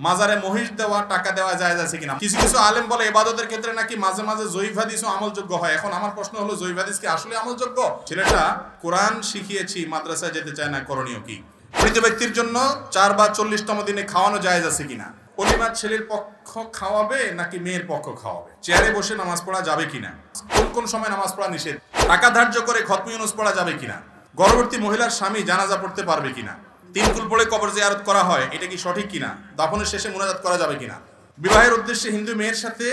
মাজারে মহিষ দেওয়া, টাকা দেওয়া জায়েজ আছে কিনা? কিছু কিছু আলেম বলে ইবাদতের ক্ষেত্রে নাকি মাঝে মাঝে জয়ীফ হাদিসও আমলযোগ্য হয়। এখন আমার প্রশ্ন হলো, জয়ীফ হাদিস কি আসলে আমলযোগ্য? ছেলেটা কোরআন শিখিয়েছি, মাদ্রাসায় যেতে চায় না, করণীয় কি? মৃত ব্যক্তির জন্য 4 বা 40তম দিনে খাওয়ানো জায়েজ আছে কিনা? অলিমার ছেলের পক্ষ খাওয়াবে নাকি মেয়ের পক্ষ খাওয়াবে? চেয়ারে বসে নামাজ পড়া যাবে কিনা? কোন কোন সময় নামাজ পড়া নিষেধ? টাকা ধার্য করে খতমে ইউনূস পড়া যাবে কিনা? গর্ভবতী মহিলার স্বামী জানাজা পড়তে পারবে কিনা? 3 কুল পড়ে কবর জিয়ারত করা হয়, এটা কি সঠিক কিনা? দাফনের শেষে মুনাজাত করা যাবে কিনা? বিবাহের উদ্দেশ্যে হিন্দু মেয়ের সাথে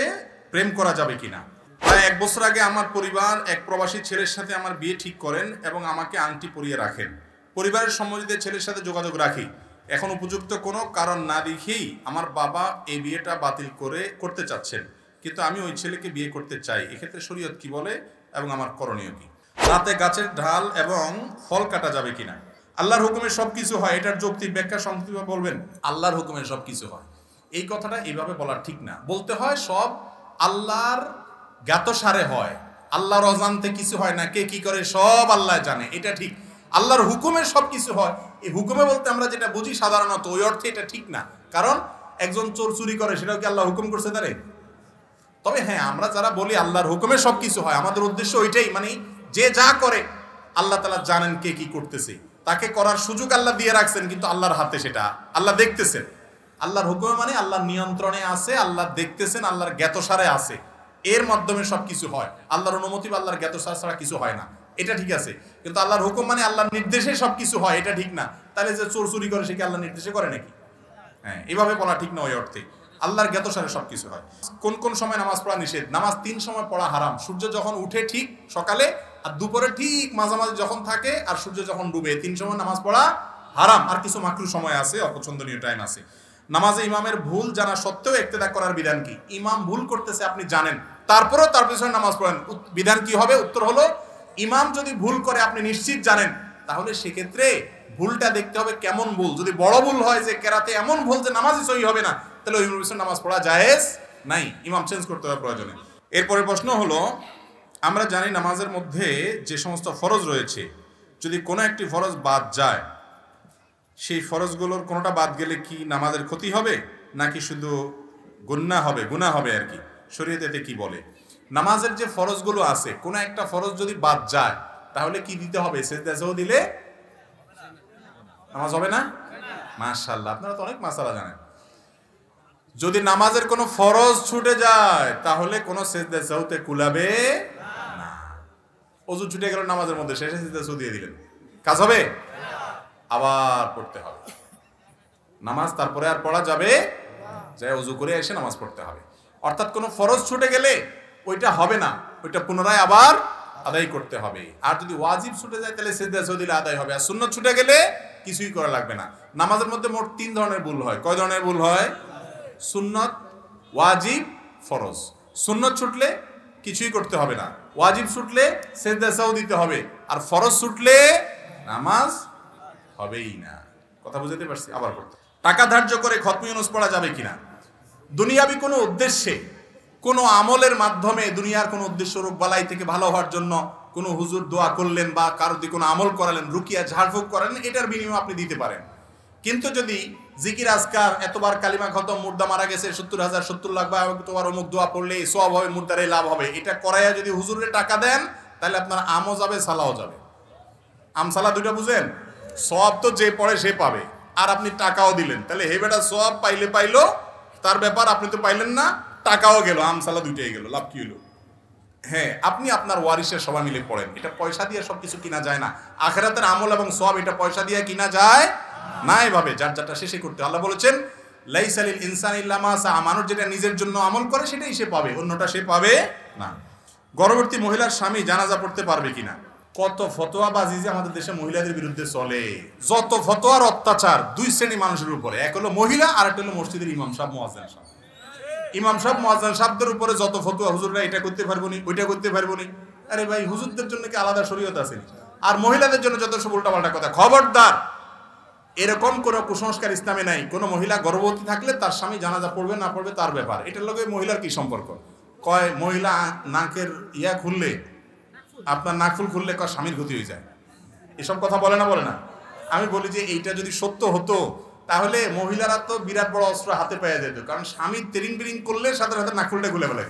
প্রেম করা যাবে কিনা? প্রায় 1 বছর আগে আমার পরিবার এক প্রবাসী ছেলের সাথে আমার বিয়ে ঠিক করেন এবং আমাকে আংটি পরিয়ে রাখেন। পরিবারের সম্মতিতে ছেলের সাথে যোগাযোগ রাখি। এখন উপযুক্ত কোনো কারণ না দেখেই আমার বাবা এই বিয়েটা বাতিল করতে চাচ্ছেন, কিন্তু আমি ওই ছেলেকে বিয়ে করতে চাই। এক্ষেত্রে শরীয়ত কি বলে এবং আমার করণীয় কি? রাতে গাছের ঢাল এবং ফল কাটা যাবে কিনা? আল্লাহর হুকুমে সবকিছু হয়, এটার যৌক্তিক ব্যাখ্যা সংক্ষিপ্তভাবে বলবেন। আল্লাহর হুকুমে সবকিছু হয়, এই কথাটা এইভাবে বলা ঠিক না। বলতে হয় সব আল্লাহর জ্ঞাতসারে হয়, আল্লাহর অজান্তে কিছু হয় না। কে কি করে সব আল্লাহ জানে, এটা ঠিক। আল্লাহর হুকুমে সবকিছু হয়, এই হুকুমে বলতে আমরা যেটা বুঝি সাধারণত ওই অর্থে এটা ঠিক না। কারণ একজন চোর চুরি করে, সেটাও কি আল্লাহ হুকুম করছে তারে? তবে হ্যাঁ, আমরা যারা বলি আল্লাহর হুকুমে সবকিছু হয়, আমাদের উদ্দেশ্য ওইটাই, মানে যে যা করে আল্লাহ তাআলা জানেন কে কি করতেছে, তাকে করার সুযোগ আল্লাহ দিয়ে রাখছেন, কিন্তু আল্লাহর হাতে সেটা আল্লাহ দেখতেছেন। আল্লাহর হুকুমে মানে আল্লাহর নিয়ন্ত্রণে আছে, আল্লাহ দেখতেছেন, আল্লাহর জ্ঞাতসারে আছে, এর মাধ্যমে সবকিছু হয়। আল্লাহর অনুমতি বা আল্লাহর জ্ঞাতসার ছাড়া কিছু হয় না, এটা ঠিক আছে। কিন্তু আল্লাহর হুকুম মানে আল্লাহর নির্দেশে সবকিছু হয়, এটা ঠিক না। তাহলে যে চোর চুরি করে সে কি আল্লাহর নির্দেশে করে নাকি? হ্যাঁ, এভাবে বলা ঠিক না ওই অর্থে। আল্লাহর জ্ঞাতসারে সবকিছু হয়। কোন কোন সময় নামাজ পড়া নিষেধ? নামাজ 3 সময় পড়া হারাম। সূর্য যখন উঠে ঠিক সকালে, আর দুপুরে ঠিক মাঝামাঝি যখন থাকে, আর সূর্য যখন ডুবে, 3 সময় নামাজ পড়া হারাম। আর কিছু মাকরু সময় আছে, অপছন্দনীয় টাইম আছে। নামাজে ইমামের ভুল জানা সত্ত্বেও ইক্তেদা করার বিধান কি? ইমাম ভুল করতেছে আপনি জানেন, তারপরেও তার পিছনে নামাজ পড়েন, বিধান কি হবে? উত্তর হলো, ইমাম যদি ভুল করে আপনি নিশ্চিত জানেন, তাহলে সেক্ষেত্রে ভুলটা দেখতে হবে কেমন ভুল। যদি বড় ভুল হয় যে কেরাতে এমন ভুল যে নামাজই সহি হবে না, তাহলে ওই ইমামের পিছনে নামাজ পড়া জায়েজ নাই, ইমাম চেঞ্জ করতে হবে প্রয়োজনে। এরপরে প্রশ্ন হলো, আমরা জানি নামাজের মধ্যে যে সমস্ত ফরজ রয়েছে, যদি কোনো একটি ফরজ বাদ যায়, সেই ফরজগুলোর কোনোটা বাদ গেলে কি নামাজের ক্ষতি হবে নাকি শুধু গুনাহ হবে আর কি? শরীয়ত এতে কি বলে? নামাজের যে ফরজগুলো আছে, কোনো একটা ফরজ যদি বাদ যায়, তাহলে কি দিতে হবে? সেজদাও দিলে নামাজ হবে না? মাশাআল্লাহ, আপনারা তো অনেক মাসালা জানেন। যদি নামাজের কোনো ফরজ ছুটে যায়, তাহলে কোনো সেজদা সাউতে কুলাবে না। ওযু ছুটে গেল নামাজের মধ্যে, শেষে সেজদা সাউ দিয়ে দিলেন, কাজ হবে? আবার পড়তে হবে নামাজ, তারপরে আর পড়া যাবে, যাই ওযু করে এসে নামাজ পড়তে হবে। অর্থাৎ কোনো ফরজ ছুটে গেলে ওইটা হবে না, ওইটা পুনরায় আবার আদায় করতে হবে। আর যদি ওয়াজিব ছুটে যায়, তাহলে সেজদা সাউ দিলে আদায় হবে। আর সুন্নাত ছুটে গেলে কিছুই করা লাগবে না। নামাজের মধ্যে মোট 3 ধরনের ভুল হয়। কয় ধরনের ভুল হয়? সুন্নাত, ওয়াজিব, ফরজ। সুন্নাত ছুটলে কিছুই করতে হবে না, ওয়াজিব ছুটলে সেজদা সাউ দিতে হবে, আর ফরজ ছুটলে নামাজ হবেই না। কথা বুঝতে পারছি? আবার করতে। টাকা ধার্য করে খতমে ইউনূস পড়া যাবে কিনা? দুনিয়াবি কোনো উদ্দেশ্যে, কোনো আমলের মাধ্যমে, দুনিয়ার কোনো উদ্দেশ্য, রোগ বালাই থেকে ভালো হওয়ার জন্য কোনো হুজুর দোয়া করলেন বা কারো দিয়ে কোনো আমল করালেন, রুকিয়া ঝাড়ফুঁক করালেন, এটার বিনিময়ে আপনি দিতে পারেন। কিন্তু যদি জিকির আজকার, এতবার কালিমা খতম, মুর্দা মারা গেছে 70,000 70 লাখ, বা তোমার অমুক দোয়া পড়লে সওয়াব হবে, মুর্দারে লাভ হবে, এটা করাইয়া যদি হুজুরের টাকা দেন, তাহলে আপনার আমও যাবে, সালাও যাবে। আমসালা দুইটা বুঝেন? সওয়াব তো যে পড়ে সে পাবে, আর আপনি টাকাও দিলেন, তাহলে হে বেটা সওয়াব পাইলো তার ব্যাপার, আপনি তো পাইলেন না, টাকাও গেল, আমসালা দুইটাই গেল, লাভ কি হলো? হ্যাঁ, আপনি আপনার ওয়ারিসের সবাই মিলে পড়েন। এটা পয়সা দিয়ে সবকিছু কিনা যায় না। আখিরাতের আমল এবং সওয়াব এটা পয়সা দিয়ে কিনা যায় না। এভাবে যার যারটা শেষে করতে। আল্লাহ বলেছেন, লাইসা লিল ইনসানি ইল্লা মা সাআ, মানুষ যেটা নিজের জন্য আমল করে সেটাই সে পাবে, অন্যটা সে পাবে না। গর্ভবতী মহিলার স্বামী জানাজা পড়তে পারবে কিনা? কত ফতোয়াবাজি যে আমাদের দেশে মহিলাদের বিরুদ্ধে চলে, যত ফতোয়ার অত্যাচার 2 শ্রেণী মানুষের উপরে, এক হলো মহিলা, আর একটা হলো মসজিদের ইমাম সাহেব, মুয়াজ্জিন সাহেব। ইমাম সাহেব, মুয়াজ্জিন সাহেবদের উপরে যত ফতোয়া, হুজুররা এটা করতে পারবো নি, ওইটা করতে পারবো নি। আরে ভাই, হুজুরদের জন্য কি আলাদা শরীয়ত আছে? আর মহিলাদের জন্য যত সব উল্টাপাল্টা কথা। খবরদার, এরকম কোনো কুসংস্কার ইসলামে নাই। কোনো মহিলা গর্ভবতী থাকলে তার স্বামী জানাজা পড়বে না পড়বে তার ব্যাপার, এটার লগে মহিলার কি সম্পর্ক? কয় মহিলা নাকের ইয়া খুললে, আপনার নাকফুল খুললে কয় স্বামীর ক্ষতি হয়ে যায়, এসব কথা বলে না? আমি বলি যে এইটা যদি সত্য হতো, তাহলে মহিলারা তো বিরাট বড় অস্ত্র হাতে পেয়ে যেত, কারণ স্বামী তেরিং বিরিং করলে সাথে সাথে নাকুলটা খুলে ফেলে,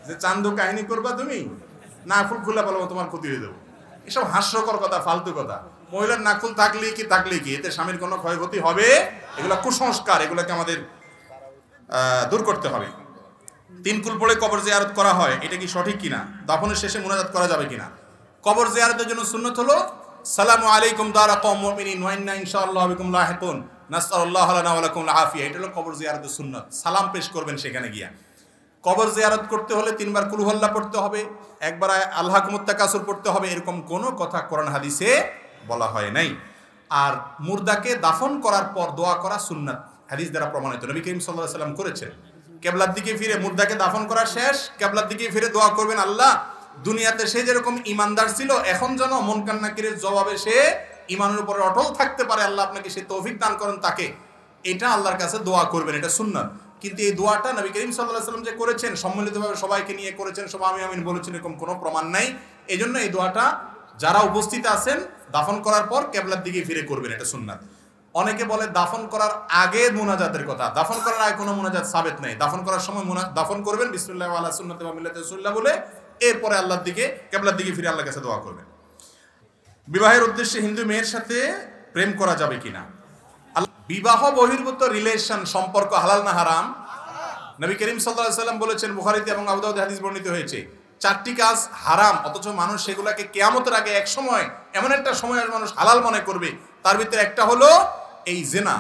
যে চান্দু কাহিনী করবা তুমি, নাকুল খুলে বলবো তোমার ক্ষতি হয়ে যাবো। এসব হাস্যকর কথা, ফালতু কথা। মহিলার নাকুল থাকলে কি এতে স্বামীর কোনো ক্ষয়ক্ষতি হবে? এগুলো কুসংস্কার, এগুলোকে আমাদের দূর করতে হবে। 3 কুল পড়ে কবর জিয়ারত করা হয়, এটা কি সঠিক কিনা? দাফনের শেষে মুনাজাত করা যাবে কিনা? কবর জিয়ারতের জন্য সুন্নত হলো সালামু আলাইকুম দারা কওম মুমিনিন ওয়া ইন্না ইনশাআল্লাহু বিকুম লাহিকুন নাসআলুল্লাহ লানা ওয়া লাকুম আল আফিয়া। এটা হলো কবর জিয়ারতের সুন্নত। সালাম পেশ করবেন সেখানে গিয়া। কবর জিয়ারত করতে হলে 3 বার কুল হুয়াল্লাহ পড়তে হবে, একবার আল্লাহকুমুত তাকাসুর পড়তে হবে, এরকম কোনো কথা কোরআন হাদিসে বলা হয় নাই। আর মুর্দাকে দাফন করার পর দোয়া করা সুন্নাত, হাদিস দ্বারা প্রমাণিত। নবী করিম সাল্লাল্লাহু আলাইহি ওয়াসাল্লাম করেছেন। কিবলার দিকে ফিরে, মুর্দাকে দাফন করা শেষ, কিবলার দিকে ফিরে দোয়া করবেন, আল্লাহ দুনিয়াতে সে যেরকম ইমানদার ছিল, এখন যেন মুনকার নাকিরের জবাবে সে ইমানের উপরে অটল থাকতে পারে, আল্লাহ আপনাকে সে তৌফিক দান করেন তাকে। এটা আল্লাহর কাছে দোয়া করবেন, এটা সুন্নাত। কিন্তু এই দোয়াটা নবী করিম সাল্লাল্লাহু আলাইহি ওয়াসাল্লাম যে করেছেন, সম্মিলিতভাবে সবাইকে নিয়ে করেছেন, সবাই আমি আমিন বলেছেন, এরকম কোনো প্রমাণ নাই। এই জন্য এই দোয়াটা যারা উপস্থিত আছেন দাফন করার পর কিবলার দিকে ফিরে করবেন, এটা সুন্নাত। অনেকে বলে দাফন করার আগে মুনাজাতের কথা, দাফন করার আগে কোনো মুনাজাত সাবেত নাই। দাফন করার সময় দাফন করবেন বিসমিল্লাহি ওয়া আলা সুন্নতি ওয়া মিল্লাতি রাসূলিল্লাহ বলে, এরপরে আল্লাহর দিকে কিবলার দিকে ফিরে আল্লাহর কাছে দোয়া করবেন। বিবাহের উদ্দেশ্যে হিন্দু মেয়ের সাথে প্রেম করা যাবে কিনা? বিবাহ বহির্ভূত রিলেশন, সম্পর্ক হালাল না হারাম? নবী করিম সাল্লাল্লাহু আলাইহি ওয়াসাল্লাম বলেছেন, বুখারীতে এবং আবু দাউদে হাদিস বর্ণিত হয়েছে, 4টি কাজ হারাম, অথচ মানুষ সেগুলোকে কিয়ামতের আগে এক সময়, এমন একটা সময় মানুষ হালাল মনে করবে। তার ভিতরে একটা হলো এই জিনা,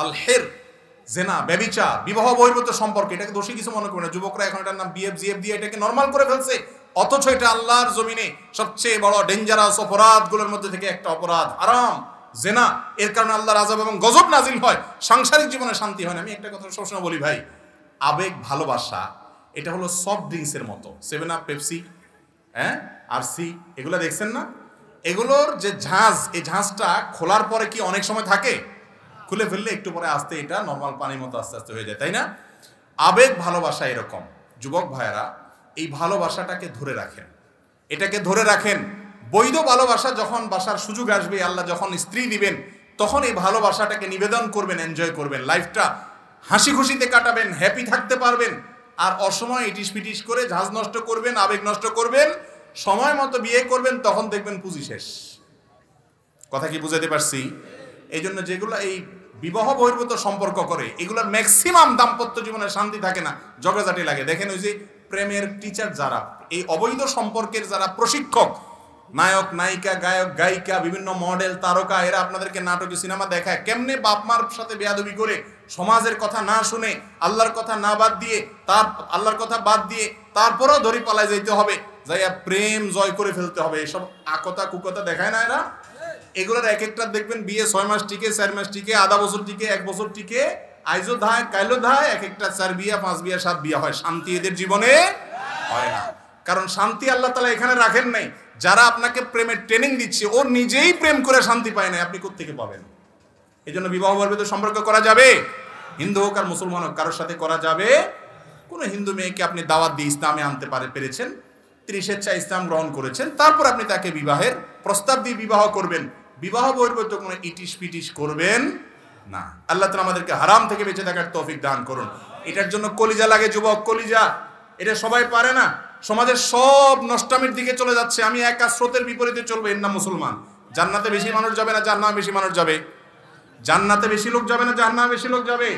আল হের, জেনা, ব্যভিচার, বিবাহ বহির্ভূত সম্পর্ক। এটাকে দোষী কিছু মনে করে না। যুবকরা এখন এটার নাম বিএফ জিএফ দিয়ে এটাকে নরমাল করে ফেলছে, অথচ এটা আল্লাহর জমিনে সবচেয়ে বড় ডেঞ্জারাস অপরাধগুলোর মধ্যে থেকে একটা অপরাধ, হারাম জেনা। এর কারণে আল্লাহর আযাব এবং গজব নাজিল হয়, সাংসারিক জীবনে শান্তি হয় না। আমি একটা কথা সবসময় বলি ভাই, আবেগ ভালোবাসা এটা হলো সফট ড্রিঙ্কসের মতো, 7 আপ, পেপসি, আরসি, এগুলো দেখছেন না? এগুলোর যে ঝাঁজ, এই ঝাঁজটা খোলার পরে কি অনেক সময় থাকে? খুলে ফেললে একটু পরে আস্তে এটা নর্মাল পানির মতো আস্তে আস্তে হয়ে যায়, তাই না? আবেগ ভালোবাসা এরকম। যুবক ভাইয়েরা এই ভালোবাসাটাকে ধরে রাখেন, এটাকে ধরে রাখেন। বৈধ ভালোবাসা যখন বাসার সুযোগ আসবে, আল্লাহ যখন স্ত্রী দিবেন, তখন এই ভালোবাসাটাকে নিবেদন করবেন, এনজয় করবেন, লাইফটা হাসি খুশিতে কাটাবেন, হ্যাপি থাকতে পারবেন। আর অসময় ইটিস পিটিস করে ঝাঁজ নষ্ট করবেন, আবেগ নষ্ট করবেন, সময় মতো বিয়ে করবেন, তখন দেখবেন পুঁজি শেষ। কথা কি বুঝাতে পারছি? এই জন্য যেগুলো এই বিবাহ বহির্ভূত সম্পর্ক করে, এগুলোর ম্যাক্সিমাম দাম্পত্য জীবনে শান্তি থাকে না, ঝগড়াঝাটি লাগে। দেখেন ওই যে প্রেমের টিচার যারা, এই অবৈধ সম্পর্কের যারা প্রশিক্ষক, নায়ক নায়িকা, গায়ক গায়িকা, বিভিন্ন মডেল তারকা, এরা আপনাদেরকে নাটকে সিনেমা দেখায় কেমনে বাপ মার সাথে বেয়াদবি করে, সমাজের কথা না শুনে, আল্লাহর কথা না বাদ দিয়ে, আল্লাহর কথা বাদ দিয়ে তারপরেও ধরি পালায় যাইতে হবে, যাইয়া প্রেম জয় করে ফেলতে হবে। এসব আকতা কুকতা দেখায় না এরা। এগুলোর এক একটা দেখবেন বিয়ে 6 মাস টিকে, 4 মাস টিকে, আধা বছর টিকে, 1 বছর টিকে, আইজো ধায় কাইলো ধায়, এক একটা 4 বিয়া 5 বিয়া 7 বিয়া হয়। শান্তি এদের জীবনে হয় না, কারণ শান্তি আল্লাহ তাআলা এখানে রাখেন নাই। যারা আপনাকে প্রেমের ট্রেনিং দিচ্ছে, ও নিজেই প্রেম করে শান্তি পায় না, আপনি কোত্থেকে পাবেন? এই জন্য বিবাহ বহির্ভূত সম্পর্ক করা যাবে, হিন্দু হোক আর মুসলমান হোক, কারোর সাথে করা যাবে। কোন হিন্দু মেয়েকে আপনি দাওয়াত দিয়ে ইসলামে আনতে পেরেছেন, তিনি স্বেচ্ছায় ইসলাম গ্রহণ করেছেন, তারপর আপনি তাকে বিবাহের প্রস্তাব দিয়ে বিবাহ করবেন। বিবাহ বহির্ভূত কোনো ইটিস পিটিস করবেন না। আল্লাহ তাআলা আমাদেরকে হারাম থেকে বেঁচে থাকার তৌফিক দান করুন। এটার জন্য কলিজা লাগে যুবক, কলিজা। এটা সবাই পারে না। সমাজের সব নষ্টামির দিকে চলে যাচ্ছে, আমি একা স্রোতের বিপরীতে চলবো, এর নাম মুসলমান। জান্নাতে বেশি মানুষ যাবে না জাহান্নামে বেশি মানুষ যাবে? জান্নাতে বেশি লোক যাবে না জাহান্নামে বেশি লোক যাবে?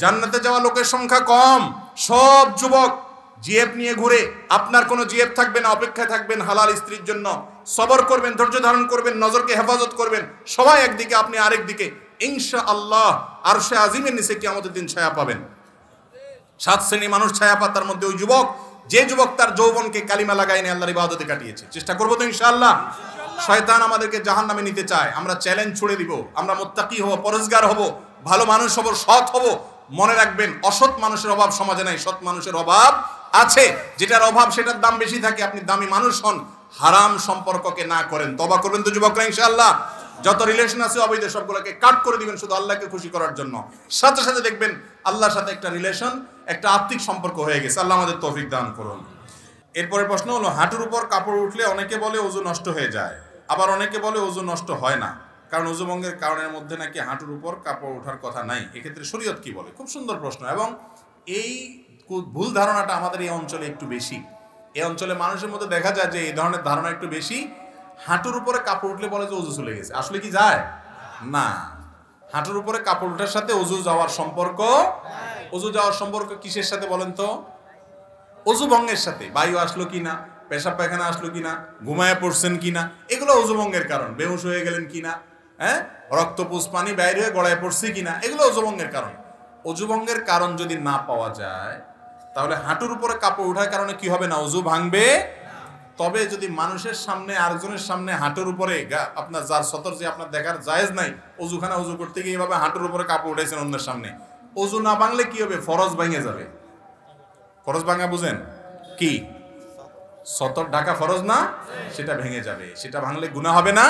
জান্নাতে যাওয়া লোকের সংখ্যা কম। সব যুবক জিএফ নিয়ে ঘুরে, আপনার কোনো জিএফ থাকবে না, অপেক্ষায় থাকবেন হালাল স্ত্রীর জন্য। সবর করবেন, ধৈর্য ধারণ করবেন, নজরকে হেফাজত করবেন, সবাই একদিকে আপনি আরেক দিকে। ইনশাআল্লাহ আরশে আজিমের নিচে কিয়ামতের দিন ছায়া পাবেন। 7 শ্রেণী মানুষ ছায়া পায়, তার মধ্যে ওই যুবক, যে যুবক তার যৌবনকে কালিমা লাগায় নিয়ে আল্লাহর ইবাদতে কাটিয়েছে। চেষ্টা করবো তো ইনশাআল্লাহ। শয়তান আমাদেরকে জাহান্নামে নিতে চায়, আমরা চ্যালেঞ্জ ছুড়ে দিব, আমরা মুত্তাকি হব, পরেজগার হব, ভালো মানুষ হব, সৎ হব। মনে রাখবেন, অসৎ মানুষের অভাব সমাজে নাই, সৎ মানুষের অভাব আছে। যেটার অভাব সেটার দাম বেশি থাকে। আপনি দামি মানুষ হন, হারাম সম্পর্ককে না করেন, তওবা করবেন তো যুবকরা ইনশাআল্লাহ। যত রিলেশন আছে অবৈধ সবগুলোকে কাট করে দিবেন শুধু আল্লাহকে খুশি করার জন্য। সাথে সাথে দেখবেন আল্লাহর সাথে একটা রিলেশন, একটা আত্মিক সম্পর্ক হয়ে গেছে। আল্লাহ আমাদের তৌফিক দান করুন। এরপরে প্রশ্ন হলো, হাঁটুর উপর কাপড় উঠলে অনেকে বলে ওযু নষ্ট হয়ে যায়, আবার অনেকে বলে ওযু নষ্ট হয় না, কারণ অজু ভঙ্গের কারণের মধ্যে নাকি হাঁটুর উপর কাপড় ওঠার কথা নাই। এক্ষেত্রে শরীয়ত কি বলে? খুব সুন্দর প্রশ্ন। এবং এই ভুল ধারণাটা আমাদের এই অঞ্চলে একটু বেশি। এই অঞ্চলে মানুষের মধ্যে দেখা যায় যে এই ধরনের ধারণা একটু বেশি। হাঁটুর উপরে কাপড় উঠলে বলে যে অজু চলে গেছে। আসলে কি যায় না। হাঁটুর উপরে কাপড় ওঠার সাথে অজু যাওয়ার সম্পর্ক, অজু যাওয়ার সম্পর্ক কিসের সাথে বলেন তো? অজু ভঙ্গের সাথে। বায়ু আসলো কিনা, পেশাব পায়খানা আসলো কিনা, ঘুমায় পড়ছেন কিনা, এগুলো অজু ভঙ্গের কারণ। বেহুশ হয়ে গেলেন কিনা, হ্যাঁ, রক্তপুষ পানি বাইরে হয়ে গড়ায় পড়ছে কিনা, এগুলো অজু ভঙ্গের কারণ। অজু ভঙ্গের কারণ যদি না পাওয়া যায় তাহলে হাঁটুর উপরে কাপড় ওঠার কারণে কি হবে না? অজু ভাঙবে। তবে যদি মানুষের সামনে, আরেকজনের সামনে হাঁটুর উপরে আপনার যার সতর যে আপনার দেখার জায়েজ নাই, অজুখানা অজু করতে গিয়ে এইভাবে হাঁটুর উপরে কাপড় উঠেছেন অন্যের সামনে, অজু না ভাঙলে কি হবে? ফরজ ভেঙে যাবে। ফরজ ভাঙা বুঝেন কি? সতর ঢাকা ফরজ না, সেটা ভেঙে যাবে। সেটা ভাঙলে গুনাহ হবে না।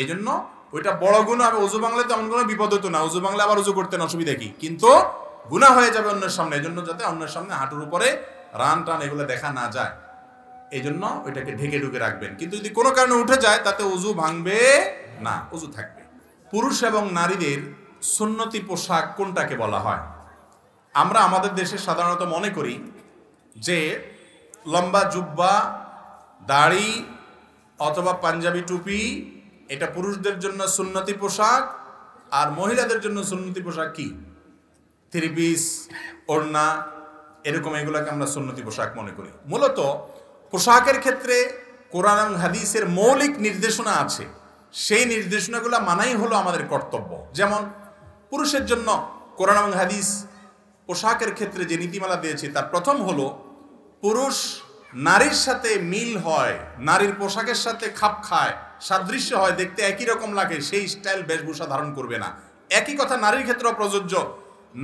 এই জন্য ওইটা বড় গুনাহ হবে। অজু ভাঙলে তেমন কোনো বিপদ হতো না। অজু ভাঙলে আবার অজু করতেন, অসুবিধা কি? কিন্তু গুনাহ হয়ে যাবে অন্যের সামনে। এই জন্য যাতে অন্যের সামনে হাঁটুর উপরে রান টান এগুলো দেখা না যায়, এই জন্য ওইটাকে ঢেকে ঢুকে রাখবেন। কিন্তু যদি কোনো কারণে উঠে যায় তাতে অজু ভাঙবে না, অজু থাকবে। পুরুষ এবং নারীদের সুন্নতি পোশাক কোনটাকে বলা হয়? আমরা আমাদের দেশে সাধারণত মনে করি যে লম্বা জুব্বা, দাড়ি অথবা পাঞ্জাবি টুপি এটা পুরুষদের জন্য সুন্নতি পোশাক, আর মহিলাদের জন্য সুন্নতি পোশাক কি? থ্রি পিস, ওড়না, এরকম এগুলোকে আমরা সুন্নতি পোশাক মনে করি। মূলত পোশাকের ক্ষেত্রে কোরআন এবং হাদিসের মৌলিক নির্দেশনা আছে, সেই নির্দেশনাগুলো মানাই হলো আমাদের কর্তব্য। যেমন পুরুষের জন্য কোরআন এবং হাদিস পোশাকের ক্ষেত্রে যে নীতিমালা দিয়েছে তার প্রথম হলো পুরুষ নারীর সাথে মিল হয়, নারীর পোশাকের সাথে খাপ খায়, সাদৃশ্য হয়, দেখতে একই রকম লাগে, সেই স্টাইল বেশভূষা ধারণ করবে না। একই কথা নারীর ক্ষেত্রেও প্রযোজ্য।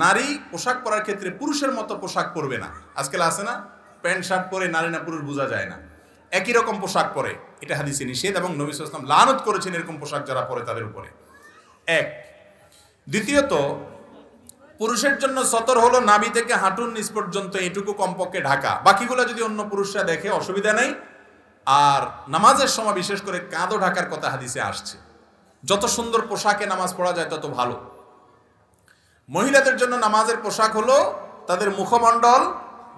নারী পোশাক পরার ক্ষেত্রে পুরুষের মতো পোশাক পরবে না। আজকাল আছে না, প্যান্ট শার্ট পরে নারী না পুরুষ বোঝা যায় না, একই রকম পোশাক পরে, এটা হাদিসে নিষেধ এবং নবী সাল্লাল্লাহু আলাইহি ওয়াসাল্লাম লানত করেছেন এরকম পোশাক যারা পরে তাদের উপরে। এক। দ্বিতীয়ত, পুরুষের জন্য সতর হলো নাভি থেকে হাঁটুর নিচ পর্যন্ত এটুকু কমপক্ষে ঢাকা। বাকিগুলো যদি অন্য পুরুষরা দেখে অসুবিধা নেই। আর নামাজের সময় বিশেষ করে কাঁধও ঢাকার কথা হাদিসে আসছে। যত সুন্দর পোশাকে নামাজ পড়া যায় তত ভালো। মহিলাদের জন্য নামাজের পোশাক হলো তাদের মুখমণ্ডল,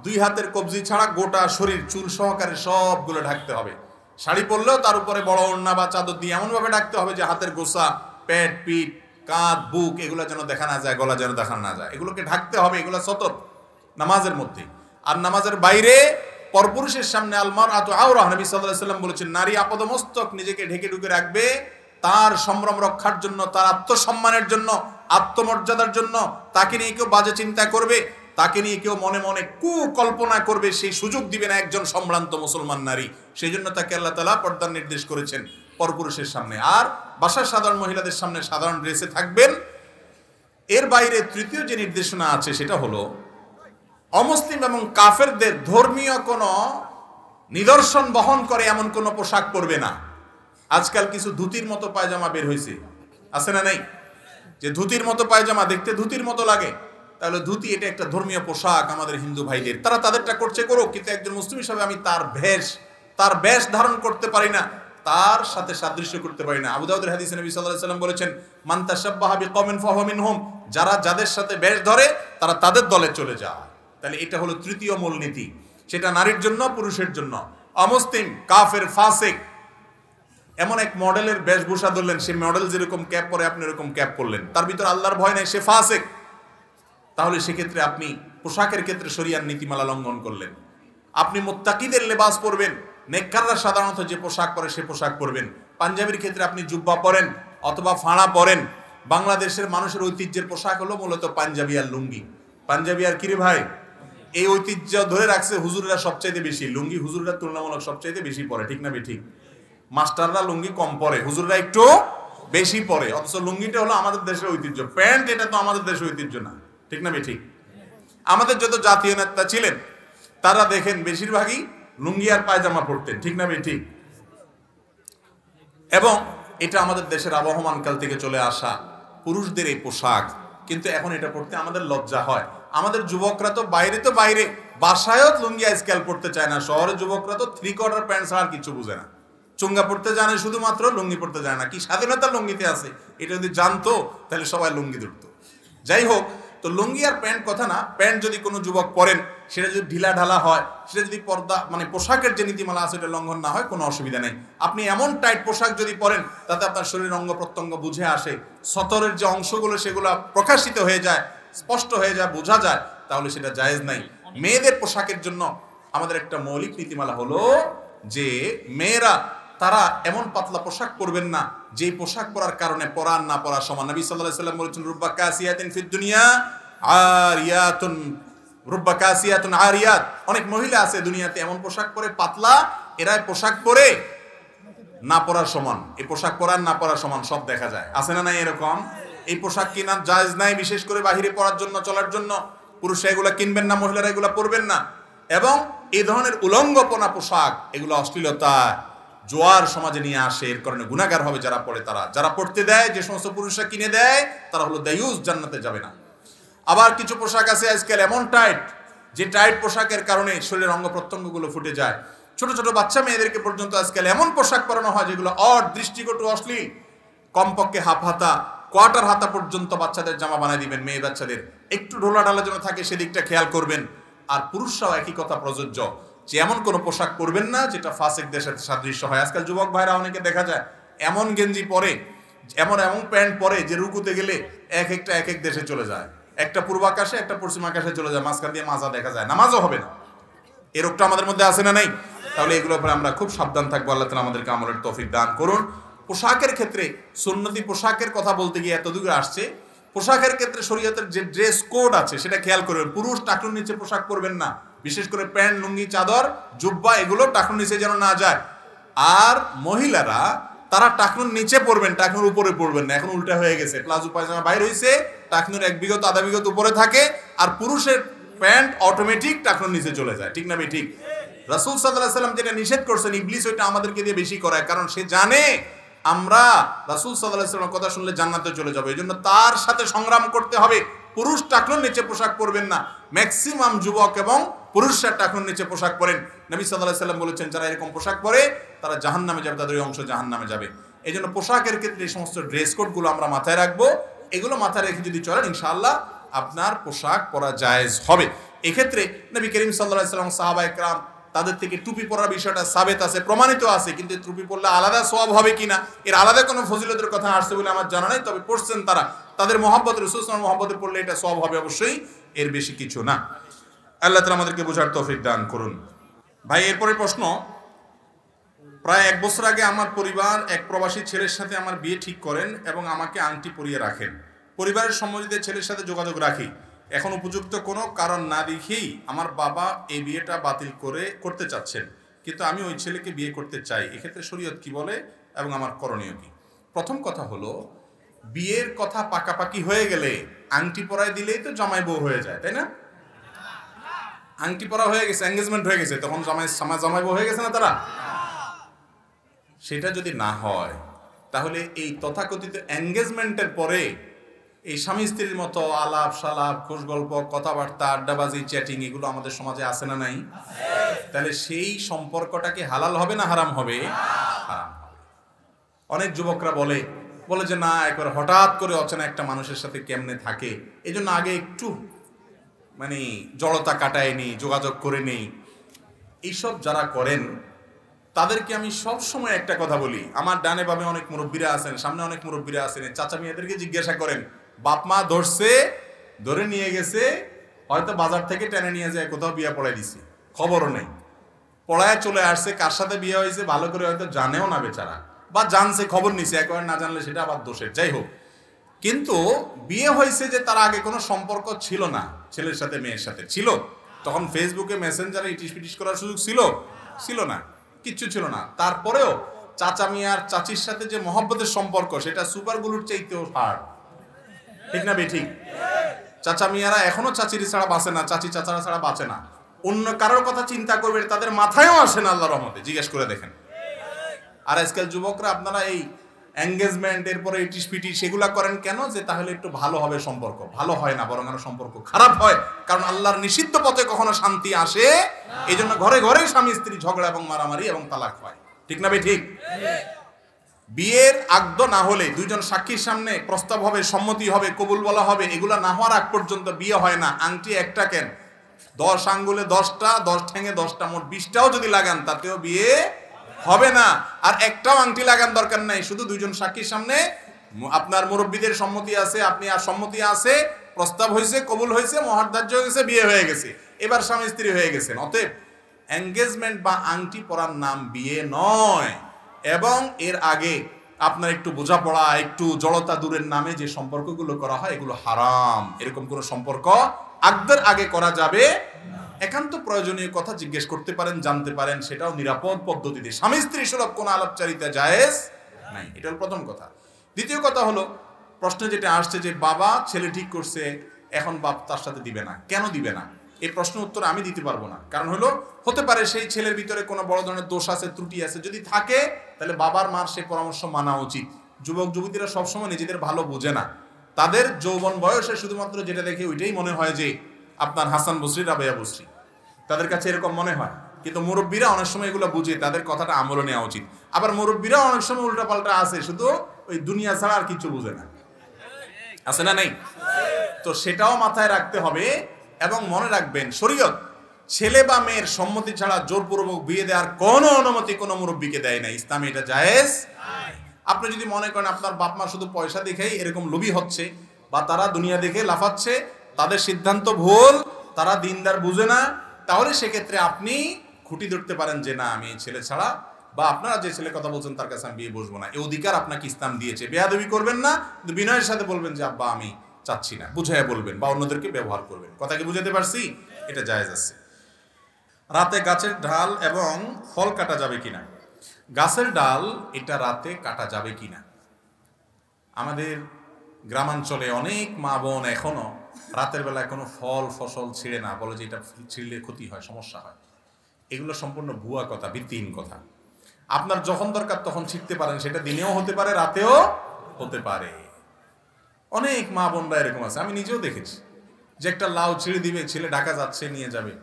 দুই হাতের কবজি ছাড়া গোটা শরীর চুল সহকারে সবগুলো ঢাকতে হবে। শাড়ি পরলেও তার উপরে বড় ওড়না বা চাদর দিয়ে এমনভাবে ঢাকতে হবে যে হাতের গোছা, পেট, পিঠ, কাঁধ, বুক এগুলো যেন দেখা না যায়, গলা যেন দেখা না যায়, এগুলোকে ঢাকতে হবে। এগুলো সতর নামাজের মধ্যে। আর নামাজের বাইরে পরপুরুষের সামনে আলমারআতু আওরা, নবী সাল্লাল্লাহু আলাইহি ওয়াসাল্লাম বলেছেন নারী আপাদমস্তক নিজেকে ঢেকে ঢুকে রাখবে তার সম্ভ্রম রক্ষার জন্য, তার আত্মসম্মানের জন্য, আত্মমর্যাদার জন্য। তাকে নিয়ে কেউ বাজে চিন্তা করবে, তাকে নিয়ে কেউ মনে মনে কুকল্পনা করবে, সেই সুযোগ দিবে না একজন সম্ভ্রান্ত মুসলমান নারী। সেই জন্য তাকে আল্লাহ তাআলা পর্দার নির্দেশ করেছেন পরপুরুষের সামনে। আর বাসার সাধারণ মহিলাদের সামনে সাধারণ ড্রেসে থাকবেন। এর বাইরে তৃতীয় যে নির্দেশনা আছে সেটা হলো অমুসলিম এবং কাফেরদের ধর্মীয় কোনো নিদর্শন বহন করে এমন কোনো পোশাক পরবে না। আজকাল কিছু ধুতির মতো পায়জামা বের হয়েছে, আছে না? নেই? যে ধুতির মতো পায়জামা, দেখতে ধুতির মতো লাগে, তাহলে ধুতি এটা একটা ধর্মীয় পোশাক আমাদের হিন্দু ভাইদের। তারা তাদেরটা করছে করুক, কিন্তু একজন মুসলিম হিসাবে আমি তার বেশ ধারণ করতে পারি না, তার সাথে সাদৃশ্য করতে পারি না। আবু দাউদের হাদিসে নবী সাল্লাল্লাহু আলাইহি ওয়াসাল্লাম বলেছেন মান তাশাব্বাহা বিকওমিন ফাহুয়া মিনহুম, যারা যাদের সাথে বেশ ধরে তারা তাদের দলে চলে যায়। তাহলে এটা হলো তৃতীয় মূলনীতি। সেটা নারীর জন্য, পুরুষের জন্য। অমুসলিম, কাফের, ফাসিক এমন এক মডেলের বেশভূষা ধরলেন, সে মডেল যেরকম ক্যাপ পরে আপনি এরকম ক্যাপ পরলেন, তার ভিতর আল্লাহর ভয় নাই, সে ফাসিক। তাহলে সেক্ষেত্রে আপনি পোশাকের ক্ষেত্রে শরিয়ার নীতিমালা লঙ্ঘন করলেন। আপনি মুত্তাকিদের লেবাস পরবেন, নেককাররা সাধারণত যে পোশাক পরে সে পোশাক পরবেন। পাঞ্জাবির ক্ষেত্রে আপনি জুব্বা পরেন অথবা ফাড়া পরেন। বাংলাদেশের মানুষের ঐতিহ্যের পোশাক হলো মূলত পাঞ্জাবি আর লুঙ্গি। পাঞ্জাবি আর কিরে ভাই, এই ঐতিহ্য ধরে রাখছে হুজুররা সবচাইতে বেশি। লুঙ্গি হুজুররা তুলনামূলক সবচাইতে বেশি পরে, ঠিক না ঠিক? মাস্টাররা লুঙ্গি কম পরে, হুজুররা একটু বেশি পরে। অথচ লুঙ্গিটা হলো আমাদের দেশের ঐতিহ্য। প্যান্ট এটা তো আমাদের দেশের ঐতিহ্য না, ঠিক না ঠিক? আমাদের যত জাতীয় নেতা ছিলেন তারা দেখেন বেশিরভাগই লুঙ্গি আর পায়জামা পরতেন, ঠিক না ঠিক? এবং এটা আমাদের দেশের আবহমান কাল থেকে চলে আসা পুরুষদের এই পোশাক। কিন্তু এখন এটা পড়তে আমাদের লজ্জা হয়। আমাদের যুবকরা তো বাইরে বাসায়ও লুঙ্গি আজকাল পড়তে চায় না। শহরের যুবকরা তো 3/4 প্যান্ট ছাড়া আর কিছু বুঝে না। চুঙ্গা পড়তে জানে শুধুমাত্র, লুঙ্গি পড়তে জানে না। কি স্বাধীনতা লুঙ্গিতে আছে, এটা যদি জানতো তাহলে সবাই লুঙ্গি ধরতো। যাই হোক, তো লুঙ্গি আর প্যান্ট কথা না, প্যান্ট যদি কোনো যুবক পরেন সেটা যদি ঢিলা ঢালা হয়, সেটা যদি পর্দা মানে পোশাকের যে নীতিমালা আছে এটা লঙ্ঘন না হয়, কোনো অসুবিধা নেই। আপনি এমন টাইট পোশাক যদি পরেন তাতে আপনার শরীরের অঙ্গ প্রত্যঙ্গ বুঝে আসে, সতরের যে অংশগুলো সেগুলো প্রকাশিত হয়ে যায়, স্পষ্ট হয়ে যায়, বোঝা যায়, তাহলে সেটা জায়েজ নাই। মেয়েদের পোশাকের জন্য আমাদের একটা মৌলিক নীতিমালা হলো যে মেয়েরা তারা এমন পাতলা পোশাক পরবেন না যেই পোশাক পরার কারণে পরা না পরা সমান। নবী সাল্লাল্লাহু আলাইহি ওয়াসাল্লাম বলেছেন, রুব্বা কাসিয়াতিন ফিদ দুনিয়া আরিয়াতুন, রুব্বা কাসিয়াতুন আরিয়াত। অনেক মহিলা আছে দুনিয়াতে এমন পোশাক পরে পাতলা, এরা পোশাক পরে না পরার সমান। এই পোশাক পরার না পরার সমান সব দেখা যায়, আছে না নাই এরকম? এই পোশাক কিনা জায়েজ নাই, বিশেষ করে বাহিরে পরার জন্য, চলার জন্য। পুরুষরা এগুলা কিনবেন না, মহিলারা এগুলা পরবেন না। এবং এই ধরনের উলঙ্গপনা পোশাক, এগুলো অশ্লীলতা জোয়ার সমাজে নিয়ে আসে, এর কারণে গুনাহগার হবে যারা পড়ে। তারা যারা পড়তে দেয়, যে সমস্ত পুরুষরা কিনে দেয়, তারা হলো দায়ুস, জান্নাতে যাবে না। আবার কিছু পোশাক আছে আজকাল এমন টাইট, যে টাইট পোশাকের কারণে শরীরের অঙ্গ প্রত্যঙ্গগুলো ফুটে যায়। ছোট ছোট বাচ্চা মেয়েদেরকে পর্যন্ত আজকাল এমন পোশাক পরানো হয় যেগুলো দৃষ্টিকটু, অশ্লীল। কমপক্ষে হাফ হাতা, কোয়ার্টার হাতা পর্যন্ত বাচ্চাদের জামা বানায় দিবেন। মেয়ে বাচ্চাদের একটু ঢোলা ঢালা যেন থাকে সেদিকটা খেয়াল করবেন। আর পুরুষরাও একই কথা প্রযোজ্য, যে এমন কোনো পোশাক পরবেন না যেটা ফাসিকদের সাথে সাদৃশ্য হয়। আজকাল যুবক ভাইরা অনেকে দেখা যায় এমন গেঞ্জি পরে, এমন প্যান্ট পরে যে রুকুতে গেলে এক এক দেশে চলে যায়। একটা পূর্বাকাশে, একটা পশ্চিম আকাশে চলে যায়, মাঝখান দিয়ে মাজা দেখা যায়, নামাজও হবে না। এই রোগটা আমাদের মধ্যে আছে না নাই? তাহলে এগুলোর উপরে আমরা খুব সাবধান থাকবো। আল্লাহ তাআলা আমাদেরকে আমলের তৌফিক দান করুন। পোশাকের ক্ষেত্রে সুন্নতি পোশাকের কথা বলতে গিয়ে এতদূর আসছে। পোশাকের ক্ষেত্রে শরীয়তের যে ড্রেস কোড আছে সেটা খেয়াল করবেন। পুরুষ টাকনুর নিচে পোশাক পরবেন না, বিশেষ করে প্যান্ট, লুঙ্গি, চাদর, জুব্বা, এগুলো টাকনুর নিচে যেন না যায়। আর মহিলারা তারা টাকনুর নিচে পরবেন, টাকনুর উপরে পরবেন না। এখন উল্টা হয়ে গেছে, প্লাজো পায়জামা বাইর হয়েছে, টাকনুর এক বিগত আধা বিগত উপরে থাকে, আর পুরুষের প্যান্ট অটোমেটিক টাকনুর নিচে চলে যায়। ঠিক না বে ঠিক? রাসূল সাল্লাল্লাহু আলাইহি ওয়াসাল্লাম যেটা নিষেধ করছেন, ইবলিস ওইটা আমাদেরকে দিয়ে বেশি করায়, কারণ সে জানে আমরা রাসূল সাল্লাল্লাহু আলাইহি ওয়াসাল্লামের কথা শুনলে জান্নাতে চলে যাব। এজন্য তার সাথে সংগ্রাম করতে হবে। পুরুষ টাকনুর নিচে পোশাক পরবেন না। ম্যাক্সিমাম যুবক এবং পুরুষরা টাকনুর নিচে পোশাক পরেন। নবী সাল্লাল্লাহু আলাইহি ওয়াসাল্লাম বলেছেন, যারা এরকম পোশাক পরে তারা জাহান্নামে যাবে, তাদের ওই অংশ জাহান্নামে যাবে। এই জন্য পোশাকের ক্ষেত্রে এই সমস্ত ড্রেস কোডগুলো আমরা মাথায় রাখবো। এগুলো মাথায় রেখে যদি চলেন, ইনশাআল্লাহ আপনার পোশাক পরা জায়েজ হবে। এক্ষেত্রে নবী করিম সাল্লাল্লাহু আলাইহি ওয়াসাল্লাম, সাহাবায়ে কেরাম, তাদের থেকে টুপি পরার বিষয়টা সাবেত আছে, প্রমাণিত আছে। কিন্তু টুপি পরলে আলাদা সওয়াব হবে কিনা, এর আলাদা কোনো ফজিলতের কথা আসছে বলে আমার জানা নাই। তবে পড়ছেন তারা, তাদের মহব্বতে, রাসূল সাল্লাল্লাহু আলাইহি ওয়াসাল্লামের মহব্বতে পড়লে এটা সওয়াব হবে অবশ্যই, এর বেশি কিছু না। আল্লাহ তাআলা আমাদেরকে বোঝার তৌফিক দান করুন। ভাই, এরপরে প্রশ্ন, প্রায় 1 বছর আগে আমার পরিবার এক প্রবাসী ছেলের সাথে আমার বিয়ে ঠিক করেন এবং আমাকে আংটি পরিয়ে রাখেন। পরিবারের সম্মতিতে ছেলের সাথে যোগাযোগ রাখি। এখন উপযুক্ত কোনো কারণ না দেখেই আমার বাবা এই বিয়েটা বাতিল করতে চাচ্ছেন, কিন্তু আমি ওই ছেলেকে বিয়ে করতে চাই। এক্ষেত্রে শরীয়ত কি বলে এবং আমার করণীয় কি? প্রথম কথা হলো, বিয়ের কথা পাকাপাকি হয়ে গেলে আংটি পরায় দিলেই তো জামাই বউ হয়ে যায়, তাই না? আংটি পরা হয়ে গেছে, এঙ্গেজমেন্ট হয়ে গেছে, তখন জামাই বউ হয়ে গেছে না তারা? সেটা যদি না হয়, তাহলে এই তথাকথিত এঙ্গেজমেন্টের পরে এই স্বামী স্ত্রীর মতো আলাপ সালাপ, খোশ গল্প, কথাবার্তা, আড্ডাবাজি, চ্যাটিং, এগুলো আমাদের সমাজে আছে না নাই? তাহলে সেই সম্পর্কটা কি হালাল হবে না হারাম হবে? হারাম হবে। অনেক যুবকরা বলে যে না, একবার হঠাৎ করে অচেনা একটা মানুষের সাথে কেমনে থাকে, এই জন্য আগে একটু জড়তা কাটায় নেই, যোগাযোগ করে নেই। এইসব যারা করেন তাদেরকে আমি সব সময় একটা কথা বলি, আমার ডানে বামে অনেক মুরব্বীরা আছেন, সামনে অনেক মুরব্বীরা আছেন, চাচা মেয়েদেরকে জিজ্ঞাসা করেন, বাপ মা ধরে নিয়ে গেছে, হয়তো বাজার থেকে টেনে নিয়ে যায়, কোথাও বিয়ে পড়াই দিছে, খবরও নেই, পড়ায় চলে আসছে, কার সাথে বিয়ে হয়েছে ভালো করে হয়তো জানেও না বেচারা, বা জানছে খবর নিছে, একবার না জানলে সেটা আবার দোষের। যাই হোক, কিন্তু বিয়ে হয়েছে যে তার আগে কোনো সম্পর্ক ছিল না ছেলের সাথে, মেয়ের সাথে ছিল, তখন ফেসবুকে মেসেঞ্জারে ইটিস পিটিস করার সুযোগ ছিল না, কিচ্ছু ছিল না। তারপরেও চাচা মিয়ার চাচির সাথে যে মহব্বতের সম্পর্ক, সেটা সুপার গ্লুর চাইতেও হার্ড। ঠিক না বেঠিক? চাচা মিয়ারা এখনো চাচির ছাড়া বাঁচে না, চাচি চাচারা ছাড়া বাঁচে না। অন্য কারোর কথা চিন্তা করবে তাদের মাথায়ও আসে না, আল্লাহর রহমতে, জিজ্ঞেস করে দেখেন। আর আজকাল যুবকরা আপনারা এই এঙ্গেজমেন্ট, এরপরে ইটিস পিটিস সেগুলা করেন কেন? যে তাহলে একটু ভালো হবে সম্পর্ক। ভালো হয় না, বরং আরো সম্পর্ক খারাপ হয়। কারণ আল্লাহর নিষিদ্ধ পথে কখনো শান্তি আসে, এই জন্য ঘরে ঘরে স্বামী স্ত্রী ঝগড়া এবং মারামারি এবং তালাক হয়। ঠিক না ভাই? ঠিক। বিয়ের আগদ না হলে দুইজন সাক্ষীর সামনে প্রস্তাব হবে, সম্মতি হবে, কবুল বলা হবে, এগুলা না হওয়ার আগ পর্যন্ত বিয়ে হয় না। আংটি একটা কেন, 10 আঙ্গুলে 10টা, 10 ঠ্যাঙে 10টা, মোট 20টাও যদি লাগান তাতেও বিয়ে হবে না। আর একটাও আংটি লাগান দরকার নাই, শুধু দুইজন সাক্ষীর সামনে আপনার মুরব্বীদের সম্মতি আছে, আপনি আর সম্মতি আছে, প্রস্তাব হয়েছে, কবুল হয়েছে, মহর ধার্য হয়ে গেছে, বিয়ে হয়ে গেছে, এবার স্বামী স্ত্রী হয়ে গেছেন। অতএব এঙ্গেজমেন্ট বা আংটি পরার নাম বিয়ে নয়। এবং এর আগে আপনার একটু বোঝাপড়া, একটু জড়তা দূরের নামে যে সম্পর্কগুলো করা হয় এগুলো হারাম। এরকম কোনো সম্পর্ক আগদের আগে করা যাবে। একান্ত প্রয়োজনীয় কথা জিজ্ঞেস করতে পারেন, জানতে পারেন, সেটাও নিরাপদ পদ্ধতিতে। স্বামী স্ত্রী সুলভ কোনো আলাপচারিতা জায়েজ নাই, এটা হলো প্রথম কথা। দ্বিতীয় কথা হলো, প্রশ্ন যেটা আসছে যে বাবা ছেলে ঠিক করছে, এখন বাপ তার সাথে দিবে না, কেন দিবে না? এই প্রশ্ন উত্তর আমি দিতে পারবো না। কারণ হলো, হতে পারে সেই ছেলের ভিতরে কোনো বড় ধরনের দোষ আছে, ত্রুটি আছে। যদি থাকে তাহলে বাবার মার সেই পরামর্শ মানা উচিত। যুবক যুবতীরা সবসময় নিজেদের ভালো বোঝে না, তাদের যৌবন বয়সে শুধুমাত্র যেটা দেখে ওইটাই মনে হয় যে আপনার হাসান বসরি, রাবেয়া বসরি, তাদের কাছে এরকম মনে হয়। কিন্তু মুরব্বীরা অনেক সময় এগুলো বুঝে, তাদের কথাটা আমলে নেওয়া উচিত। আবার মুরব্বীরা অনেক সময় উল্টাপাল্টা আছে, শুধু ওই দুনিয়া ছাড়া আর কিছু বুঝে না, আছে না? নেই তো সেটাও মাথায় রাখতে হবে। এবং মনে রাখবেন, শরীয়ত ছেলে বা মেয়ের সম্মতি ছাড়া জোরপূর্বক বিয়ে দেওয়ার কোনো অনুমতি কোনো মুরব্বীকে দেয় না। ইসলামে এটা জায়েজ। আপনি যদি মনে করেন আপনার বাপ মা শুধু পয়সা দেখেই এরকম লোভী হচ্ছে, বা তারা দুনিয়া দেখে লাফাচ্ছে, তাদের সিদ্ধান্ত ভুল, তারা দিনদার বুঝে না, তাহলে সেক্ষেত্রে আপনি খুঁটি ধরতে পারেন যে না, আমি এই ছেলে ছাড়া, বা আপনারা যে ছেলে কথা বলছেন তার কাছে আমি বিয়ে বসবো না। এই অধিকার আপনাকে ইসলাম দিয়েছে। বেয়াদবি করবেন না, কিন্তু বিনয়ের সাথে বলবেন যে আব্বা আমি চাচ্ছি না, বুঝাইয়া বলবেন, বা অন্যদেরকে ব্যবহার করবেন। কথা কি বুঝাতে পারছি? এটা জায়েজ আছে। রাতে গাছের ডাল এবং ফল কাটা যাবে কিনা? গাছের ডাল এটা রাতে কাটা যাবে কিনা? আমাদের গ্রামাঞ্চলে অনেক মা বোন এখনো রাতের বেলায় কোনো ফল ফসল ছিঁড়ে না, বলে যে এটা ছিঁড়লে ক্ষতি হয়, সমস্যা হয়। এগুলো সম্পূর্ণ ভুয়া কথা, ভিত্তিহীন কথা। আপনার যখন দরকার তখন ছিঁড়তে পারেন, সেটা দিনেও হতে পারে, রাতেও হতে পারে। অনেক মা বোনরা এরকম আছে, আমি নিজেও দেখেছি, যে একটা লাউ ছিঁড়ে দিবে, ছেলে ঢাকা যাচ্ছে, নিয়ে যাবে,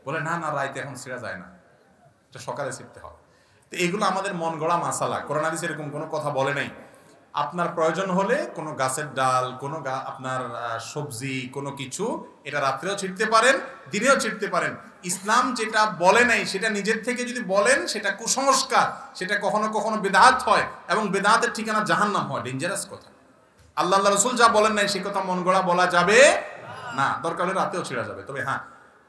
বলে না না রাইতে এখন ছিঁড়া যায় না, এটা সকালে ছিঁড়তে হবে। তো এগুলো আমাদের মন গড়া মাসালা। কোরআন হাদিসে এরকম কোনো কথা বলে নাই। আপনার প্রয়োজন হলে কোনো গাছের ডাল, কোনো আপনার সবজি, কোনো কিছু, এটা রাত্রেও ছিঁড়তে পারেন, দিনেও ছিঁড়তে পারেন। ইসলাম যেটা বলে নাই সেটা নিজের থেকে যদি বলেন, সেটা কুসংস্কার, সেটা কখনো কখনো বেদাত হয়, এবং বেদাতের ঠিকানা জাহান্নাম হয়। ডেঞ্জারাস কথা। আল্লাহ রাসূল যা বলেন নাই সে কথা মন গড়া বলা যাবে না। দরকার হলে রাতেও ছিঁড়া যাবে। তবে হ্যাঁ,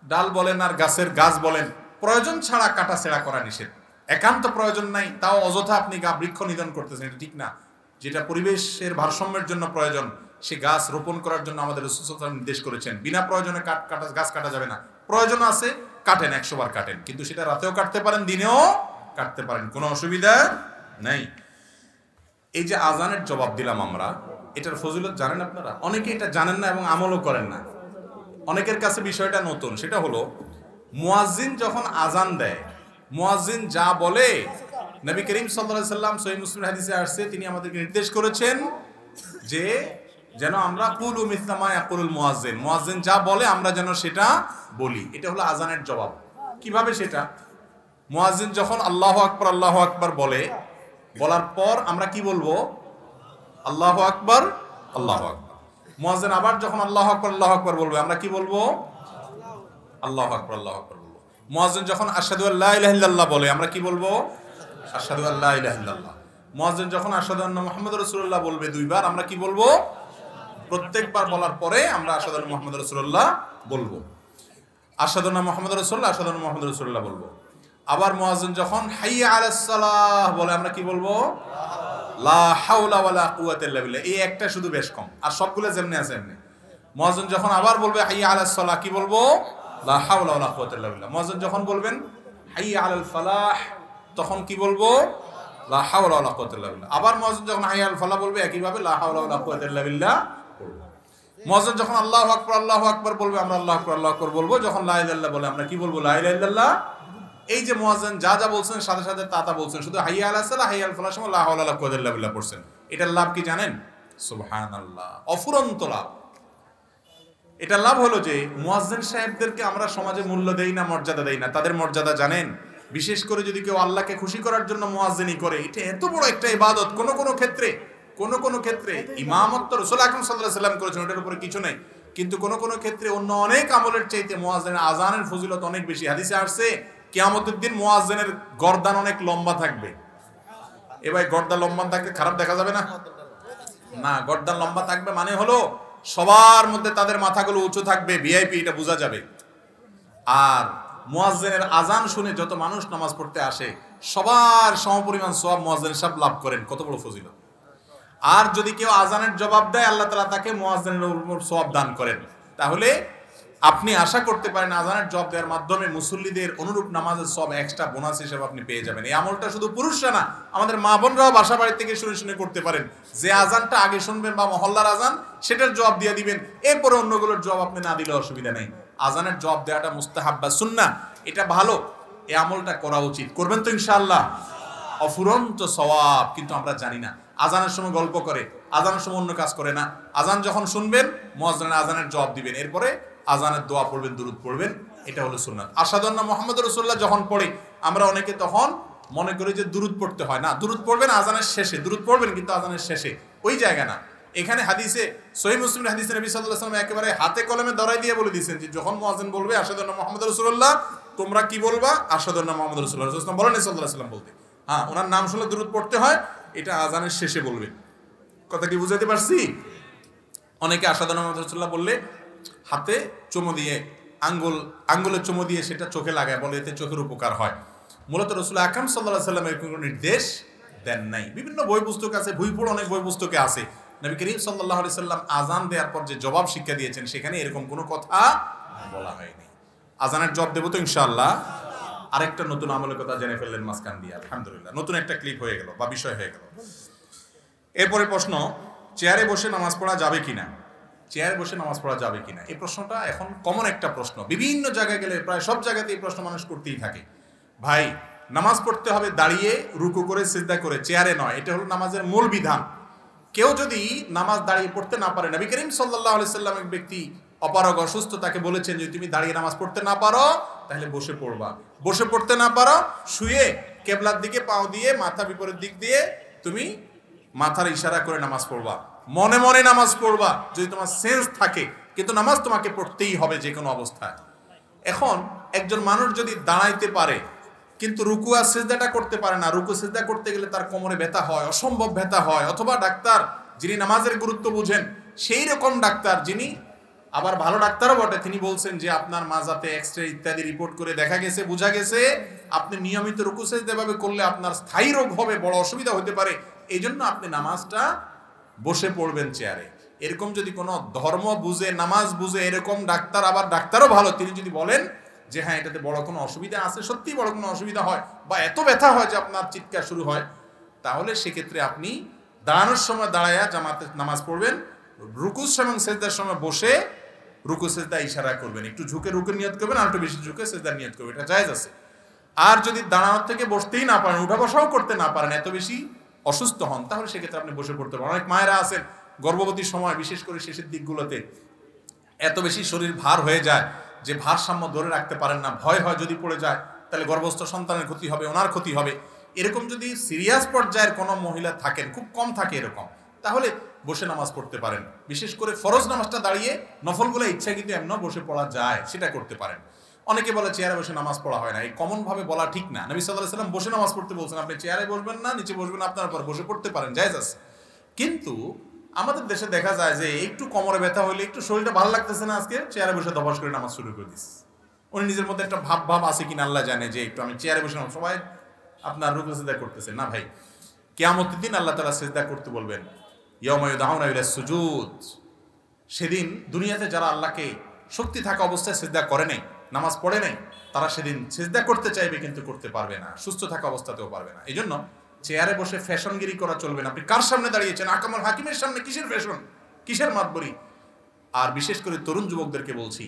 ডাল বলেন আর গাছের গাছ বলেন, প্রয়োজন ছাড়া কাটা ছেঁড়া করা নিষেধ। একান্ত প্রয়োজন নাই, তাও অযথা আপনি বৃক্ষ নিধন করতেছেন, এটা ঠিক না। যেটা পরিবেশের ভারসাম্যের জন্য প্রয়োজন, সে গাছ রোপণ করার জন্য আমাদের রাসূল সাল্লাল্লাহু আলাইহি ওয়াসাল্লাম নির্দেশ করেছেন। বিনা প্রয়োজনে গাছ কাটা যাবে না। প্রয়োজন আছে, কাটেন, 100 বার কাটেন, কিন্তু সেটা রাতেও কাটতে পারেন, দিনেও কাটতে পারেন, কোনো অসুবিধা নাই। এই যে আজানের জবাব দিলাম আমরা, এটার ফজিলত জানেন আপনারা? অনেকে এটা জানেন না এবং আমলও করেন না। অনেকের কাছে বিষয়টা নতুন। সেটা হলো, মুয়াজ্জিন যখন আজান দেয়, মুয়াজ্জিন যা বলে, নবী করিম সাল্লাল্লাহু আলাইহি ওয়াসাল্লাম সহিহ মুসলিম হাদিসে আসছে, তিনি আমাদেরকে নির্দেশ করেছেন যে যেন আমরা কুলু মিসলা মা ইয়াকুলুল মুয়াজ্জিন, মুয়াজ্জিন যা বলে আমরা যেন সেটা বলি। এটা হলো আজানের জবাব। কিভাবে সেটা? মুয়াজ্জিন যখন আল্লাহু আকবার বলে, বলার পর আমরা কি বলবো? আল্লাহু আকবার, আল্লাহু আকবার। মুয়াজ্জিন আবার যখন আল্লাহু আকবার বলবে, আমরা কি বলবো? আল্লাহু আকবার বলবো। মুয়াজ্জিন যখন আশহাদু আল্লা ইলাহা ইল্লাল্লাহ বলে, আমরা কি বলবো? আশহাদু আল্লা ইলাহা ইল্লাল্লাহ। মুয়াজ্জিন যখন আশহাদু আন্না মুহাম্মাদুর রাসূলুল্লাহ বলবে 2 বার, আমরা কি বলবো? প্রত্যেকবার বলার পরে আমরা আশহাদু আন্না মুহাম্মাদুর রাসূলুল্লাহ বলবো। আশহাদু আন্না মুহাম্মাদুর রাসূলুল্লাহ, আশহাদু আন্না মুহাম্মাদুর রাসূলুল্লাহ বলবো। আবার মুয়াজ্জিন যখন হাইয়া আলাস সালাহ বলে, আমরা কি বলবো? লা হাওলা ওয়ালা কুওয়াতা ইল্লা বিল্লাহ। এই একটা শুধু বেশ কম, আর সবগুলো যেমনি আছে এমনি। মুয়াজ্জিন যখন আবার বলবে হাইয়া আলাস সালাহ, কি বলবো? লা হাওলা ওয়ালা কুওয়াতা ইল্লা বিল্লাহ। মুয়াজ্জিন যখন বলবেন হাইয়া আলাল ফালাহ, তখন কি বলবো? লা হাওলা ওয়ালা কুওয়াতা ইল্লা বিল্লাহ। আবার মুয়াজ্জিন যখন হাইয়া আল ফালাহ বলবে, একই ভাবে লা হাওলা ওয়ালা কুওয়াতা ইল্লা বিল্লাহ বলবো। মুয়াজ্জিন যখন আল্লাহু আকবার বলবে, আমরা আল্লাহু আকবার বলবো। যখন লা ইলাহা ইল্লাল্লাহ বলে, আমরা কি বলবো? লা ইলাহা ইল্লাল্লাহ। এই যে মুয়াজ্জিন যা যা বলছেন সাথে সাথে তা বলছেন, শুধু হাইয়া আলাস সালাহ, হাইয়া আল ফালাহ সময় লা হাওলা ওয়ালা কুওয়াতা ইল্লা বিল্লাহ পড়ছেন। এটার লাভ কি জানেন? সুবহানাল্লাহ, অফুরন্ত লাভ। এটার লাভ হলো যে মুয়াজ্জিন সাহেবদেরকে আমরা সমাজে মূল্য দেই না, মর্যাদা দেই না। তাদের মর্যাদা জানেন? বিশেষ করে যদি কেউ আল্লাহকে খুশি করার জন্য মুয়াজ্জিনি করে, এটা এত বড় একটা ইবাদত। কোন কোন ক্ষেত্রে ইমামত রাসূল আকরাম সাল্লাল্লাহু আলাইহি ওয়াসাল্লাম করেছেন, ওটার উপরে কিছু নাই, কিন্তু কোন ক্ষেত্রে অন্য অনেক আমলের চাইতে মুয়াজ্জিনের আযানের ফজিলত অনেক বেশি। হাদিসে আসছে কিয়ামতের দিন মুয়াজ্জিনের গর্দান অনেক লম্বা থাকবে। এবার গর্দান লম্বা থাকলে খারাপ দেখা যাবে না? না, গর্দান লম্বা থাকবে মানে হলো সবার মধ্যে তাদের মাথাগুলো উঁচু থাকবে, ভিআইপি, এটা বোঝা যাবে। আর মুয়াজ্জিনের আযান শুনে যত মানুষ নামাজ পড়তে আসে সবার সমপরিমাণ সওয়াব মুয়াজ্জিন সাহেব লাভ করেন। কত বড় ফজিলত! আর যদি কেউ আযানের জবাব দেয়, আল্লাহ তাআলা তাকে মুয়াজ্জিনের উপর সওয়াব দান করেন। তাহলে আপনি আশা করতে পারেন আযানের জবাব দেওয়ার মাধ্যমে মুসল্লিদের অনুরূপ নামাজের সওয়াব এক্সট্রা বোনাস হিসেবে আপনি পেয়ে যাবেন। এই আমলটা শুধু পুরুষরা না, আমাদের মা বোনরাও বাসা বাড়ি থেকে শুনে করতে পারেন। যে আযানটা আগে শুনবেন বা মহল্লার আযান, সেটার জবাব দিয়ে দিবেন, এরপরে অন্যগুলোর জবাব আপনি না দিলে অসুবিধা নেই। আযানের জবাব দেওয়াটা মুস্তাহাব বা সুন্নাহ, এটা ভালো, এই আমলটা করা উচিত। করবেন তো ইনশাআল্লাহ? অফুরন্ত সওয়াব। কিন্তু আমরা জানি না, আযানের সময় গল্প করে, আযানের সময় অন্য কাজ করে না। আযান যখন শুনবেন, মুয়াজ্জিনের আযানের জবাব দিবেন, এরপরে আযানের দোয়া পড়বেন, দুরূদ পড়বেন, এটা হলো সুন্নাত। আশহাদু আন্না মুহাম্মাদুর রাসূলুল্লাহ যখন পড়ি, আমরা অনেকে তখন মনে করি যে দুরূদ পড়তে হয় না। দুরূদ পড়বেন আযানের শেষে, দুরূদ পড়বেন কিন্তু আযানের শেষে, ওই জায়গা না। এখানে হাদিসে, সহিহ মুসলিমের হাদিসে নবী সাল্লাল্লাহু আলাইহি ওয়াসাল্লাম একেবারে হাতে কলমে ধরাই দিয়ে বলে দিয়েছেন যে যখন মুয়াজ্জিন বলবে আশহাদু আন্না মুহাম্মাদুর রাসূলুল্লাহ, তোমরা কি বলবা? আশহাদু আন্না মুহাম্মাদুর রাসূলুল্লাহ। রাসূলুল্লাহ বলেন সাল্লাল্লাহু আলাইহি ওয়াসাল্লাম বলতে, হ্যাঁ, ওনার নাম শুনলে দুরূদ পড়তে হয়, এটা আযানের শেষে বলবে। কথা কি বুঝাতে পারছি? অনেকে আশহাদু আন্না মুহাম্মাদুর রাসূলুল্লাহ বললে হাতে চুমু দিয়ে, আঙ্গুলে চুমু দিয়ে সেটা চোখে লাগায়, বলে এতে চোখের উপকার হয়। মূলত রাসূল আকরাম সাল্লাল্লাহু আলাইহি ওয়াসাল্লাম এর কোনো নির্দেশ দেন নাই। বিভিন্ন বই পুস্তক আছে, ভুইপুর অনেক বই পুস্তকে আছে। নবী করিম সাল্লাল্লাহু আলাইহি ওয়াসাল্লাম আযান দেওয়ার পর যে জবাব শিক্ষা দিয়েছেন, সেখানে এরকম কোনো কথা বলা হয়নি। আযানের জবাব দেব তো ইনশাআল্লাহ। আরেকটা নতুন আমলের কথা জেনে ফেললেন মাঝখান দিয়ে, আলহামদুলিল্লাহ, নতুন একটা ক্লিপ হয়ে গেল বা বিষয় হয়ে গেল। এরপরে প্রশ্ন, চেয়ারে বসে নামাজ পড়া যাবে কিনা? চেয়ারে বসে নামাজ পড়া যাবে কিনা, এই প্রশ্নটা এখন কমন একটা প্রশ্ন। বিভিন্ন জায়গায় গেলে প্রায় সব জায়গাতে এই প্রশ্ন মানুষ করতেই থাকে। ভাই, নামাজ পড়তে হবে দাঁড়িয়ে, রুকু করে, সিজদা করে, চেয়ারে নয়। এটা হলো নামাজের মূল বিধান। কেউ যদি নামাজ দাঁড়িয়ে পড়তে না পারে, নবী করিম সাল্লাল্লাহু আলাইহি ওয়াসাল্লাম এক ব্যক্তি অপারগ অসুস্থ, তাকে বলেছেন যে তুমি দাঁড়িয়ে নামাজ পড়তে না পারো তাহলে বসে পড়বা। বসে পড়তে না পারো, শুয়ে কেবলার দিকে পাও দিয়ে, মাথা বিপরীত দিক দিয়ে তুমি মাথার ইশারা করে নামাজ পড়বা। মনে মনে নামাজ পড়বা যদি তোমার সেন্স থাকে, কিন্তু নামাজ তোমাকে পড়তেই হবে যে কোনো অবস্থায়। এখন একজন মানুষ যদি দাঁড়াইতে পারে কিন্তু রুকু আর সিজদাটা করতে পারে না, রুকু সিজদা করতে গেলে তার কোমরে ব্যথা হয়, অসম্ভব ব্যথা হয়, অথবা ডাক্তার যিনি নামাজের গুরুত্ব বুঝেন, সেই রকম ডাক্তার যিনি আবার ভালো ডাক্তারও বটে, তিনি বলছেন যে আপনার মাজাতে এক্সরে ইত্যাদি রিপোর্ট করে দেখা গেছে, বোঝা গেছে আপনি নিয়মিত রুকু সিজদা ভাবে করলে আপনার স্থায়ী রোগ হবে, বড় অসুবিধা হতে পারে, এই জন্য আপনি নামাজটা বসে পড়বেন চেয়ারে। এরকম যদি কোনো ধর্ম বুঝে, নামাজ বুঝে এরকম ডাক্তার, আবার ডাক্তারও ভালো, তিনি যদি বলেন যে হ্যাঁ এটাতে বড় কোনো অসুবিধা আছে, সত্যি বড় কোনো অসুবিধা হয় বা এত ব্যথা হয় যে আপনার চিৎকার শুরু হয়, তাহলে সেক্ষেত্রে আপনি দাঁড়ানোর সময় দাঁড়ায়া জামাতে নামাজ পড়বেন, রুকু এবং সিজদার সময় বসে রুকু সিজদা ইশারা করবেন, একটু ঝুঁকে রুকু নিয়ত করবেন, আর একটু বেশি ঝুঁকে সিজদার নিয়ত করবেন, এটা জায়েজ আছে। আর যদি দাঁড়ানোর থেকে বসতেই না পারেন, উঠা বসাও করতে না পারেন, এত বেশি অসুস্থ হন, তাহলে সেক্ষেত্রে আপনি বসে পড়তে পারেন। অনেক মায়েরা আছেন গর্ভবতীর সময়, বিশেষ করে শেষের দিকগুলোতে এত বেশি শরীর ভার হয়ে যায় যে ভারসাম্য ধরে রাখতে পারেন না, ভয় হয় যদি পড়ে যায় তাহলে গর্ভস্থ সন্তানের ক্ষতি হবে, ওনার ক্ষতি হবে। এরকম যদি সিরিয়াস পর্যায়ের কোনো মহিলা থাকেন, খুব কম থাকে এরকম, তাহলে বসে নামাজ পড়তে পারেন। বিশেষ করে ফরজ নামাজটা দাঁড়িয়ে, নফলগুলো ইচ্ছা কিন্তু এমন বসে পড়া যায়, সেটা করতে পারেন। অনেকে বলে চেয়ারে বসে নামাজ পড়া হয় না, এই কমন ভাবে বলা ঠিক না। নবী সাল্লাল্লাহু আলাইহি ওয়াসাল্লাম বসে নামাজ পড়তে বলছেন, আপনি চেয়ারে বসবেন না, নিচে বসবেন, আপনার উপর বসে পড়তে পারেন, জায়েজ আছে। কিন্তু আমাদের দেশে দেখা যায় যে একটু কোমরে ব্যথা হইলে, একটু শরীরটা ভালো লাগতেছে না আজকে, চেয়ারে বসে দফাস করে নামাজ শুরু করে দিস। উনি নিজের মধ্যে একটা ভাব আছে কিনা আল্লাহ জানে, যে একটু আমি চেয়ারে বসে নামাজ, সবাই আপনার রুকু সিজদা করতেছে না। ভাই, কিয়ামতের দিন আল্লাহ তাআলা সিজদা করতে বলবেন, ইয়াউমা ইউদাউনা ইলাস সুজুদ। সেদিন দুনিয়াতে যারা আল্লাহকে শক্তি থাকা অবস্থায় সিজদা করে নাই, নামাজ পড়ে নাই, তারা সেদিন সিজদা করতে চাইবে কিন্তু করতে পারবে না, সুস্থ থাকা অবস্থাতেও পারবে না। এই জন্য চেয়ারে বসে ফ্যাশনগিরি করা চলবে না। আপনি কার সামনে দাঁড়িয়েছেন? আকামুল হাকিমের সামনে, কিসের ফ্যাশন, কিসের মাতবরি? আর বিশেষ করে তরুণ যুবকদেরকে বলছি,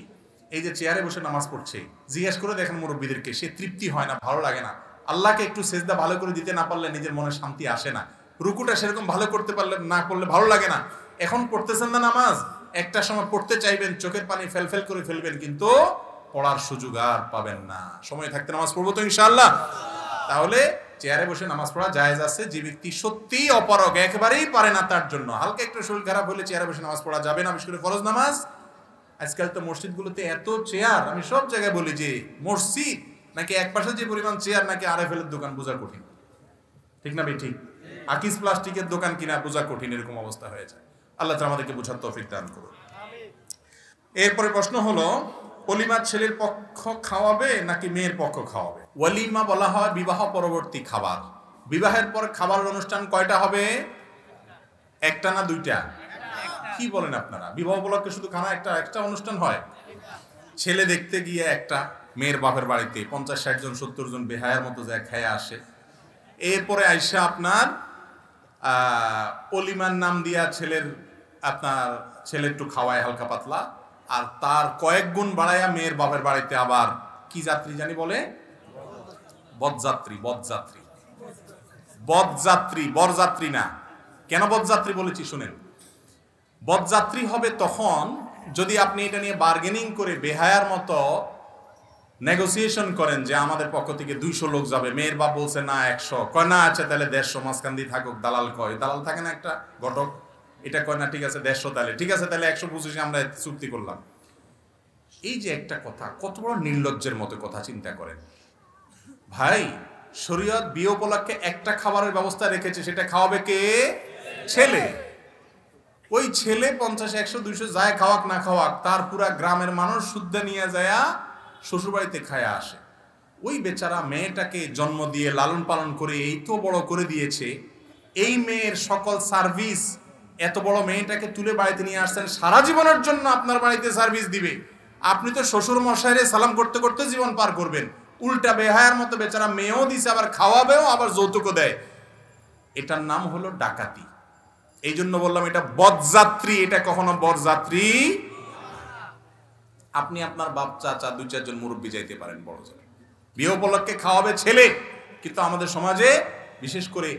এই যে চেয়ারে বসে নামাজ পড়ছে, জিজ্ঞেস করে দেখেন মুরব্বীদেরকে, সে তৃপ্তি হয় না, ভালো লাগে না। আল্লাহকে একটু সিজদা ভালো করে দিতে না পারলে নিজের মনে শান্তি আসে না, রুকুটা সেরকম ভালো করতে পারলে না করলে ভালো লাগে না। এখন পড়তেছেন না নামাজ, একটা সময় পড়তে চাইবেন, চোখের পানি ফেলফেল করে ফেলবেন, কিন্তু পড়ার সুযোগ আর পাবেন না। সময় থাকতে নামাজ পড়বো তো ইনশাআল্লাহ। তাহলে চেয়ারে বসে নামাজ পড়া জায়েজ আছে। যে ব্যক্তি সত্যিই অপারগ, একেবারেই পারে না, তার জন্য হালকা একটু শরীর খারাপ হলে চেয়ারে বসে নামাজ পড়া যাবে না, বিশেষ করে ফরজ নামাজ। আজকাল তো মসজিদগুলোতে এত চেয়ার, আমি সব জায়গায় বলি যে মসজিদ নাকি এক পাশে যে পরিমাণ চেয়ার নাকি আরএফএল-এর দোকান বোঝা কঠিন, ঠিক না ভাই? ঠিক। আকিস প্লাস্টিকের দোকান কিনা বোঝা কঠিন, এরকম অবস্থা হয়ে যায়। আল্লাহ তাআলা আমাদেরকে বোঝার তৌফিক দান করুন। এরপরে প্রশ্ন হলো, ওলিমা ছেলের পক্ষ খাওয়াবে নাকি মেয়ের পক্ষ খাওয়াবে? ওলিমা বলা হয় বিবাহ পরবর্তী খাবার। বিবাহের পর খাবারের অনুষ্ঠান কয়টা হবে? একটা না দুইটা? কি বলেন আপনারা? বিবাহ উপলক্ষে শুধু খানা একটা অনুষ্ঠান হয়? ছেলে দেখতে গিয়ে একটা, মেয়ের বাপের বাড়িতে 50-60 জন 70 জন বেহায়ার মতো যায় খেয়ে আসে। এরপরে আইসা আপনার অলিমার নাম দিয়া ছেলে একটু খাওয়ায় হালকা পাতলা, আর তার কয়েক গুণ বাড়াইয়া মেয়ের বাপের বাড়িতে আবার কি যাত্রী জানি বলে, বরযাত্রী বরযাত্রী না। কেন বরযাত্রী বলেছি শুনেন। বরযাত্রী হবে তখন যদি আপনি এটা নিয়ে বার্গেনিং করে বেহায়ার মতো নেগোসিয়েশন করেন যে আমাদের পক্ষ থেকে 200 লোক যাবে, মেয়ের বাপ বলছে না 100, কয় না আচ্ছা তাহলে 150, মাঝখান দিয়ে থাকুক, দালাল কয়, দালাল থাকে না একটা ঘটক, এটা কয় না ঠিক আছে 150, তাহলে ঠিক আছে তাহলে 125 আমরা চুক্তি করলাম। এই যে একটা কথা, কত বড় নির্লজ্জের মতো কথা, চিন্তা করেন ভাই। শরীয়ত বিয়ে উপলক্ষে একটা খাবারের ব্যবস্থা রেখেছে, সেটা খাওয়াবে কে? ছেলে। ওই ছেলে 50, 100, 200 যায় খাওয়াক না খাওয়াক, তার পুরা গ্রামের মানুষ শুদ্ধ নিয়ে যায় শ্বশুরবাড়িতে খায়া আসে। ওই বেচারা মেয়েটাকে জন্ম দিয়ে লালন পালন করে এই তো বড় করে দিয়েছে, এই মেয়ের সকল সার্ভিস, এত বড় মেয়েটাকে তুলে বাড়িতে নিয়ে আসছেন, সারা জীবনের জন্য আপনার বাড়িতে সার্ভিস দিবে। আপনি তো শ্বশুর মশাইরে সালাম করতে করতে জীবন পার করবেন, উল্টা বেহায়ার মতো বেচারা মেয়েও দিছে, আবার খাওয়াবেও, আবার যৌতুকও দেয়। এটার নাম হলো ডাকাতি। এই জন্য বললাম এটা বরযাত্রী, এটা কখনো বরযাত্রী। আপনি আপনার বাপ চাচা 2-4 জন মুরব্বী যাইতে পারেন বড় জনে, বিয়ে উপলক্ষে খাওয়াবে ছেলে। কিন্তু আমাদের সমাজে বিশেষ করে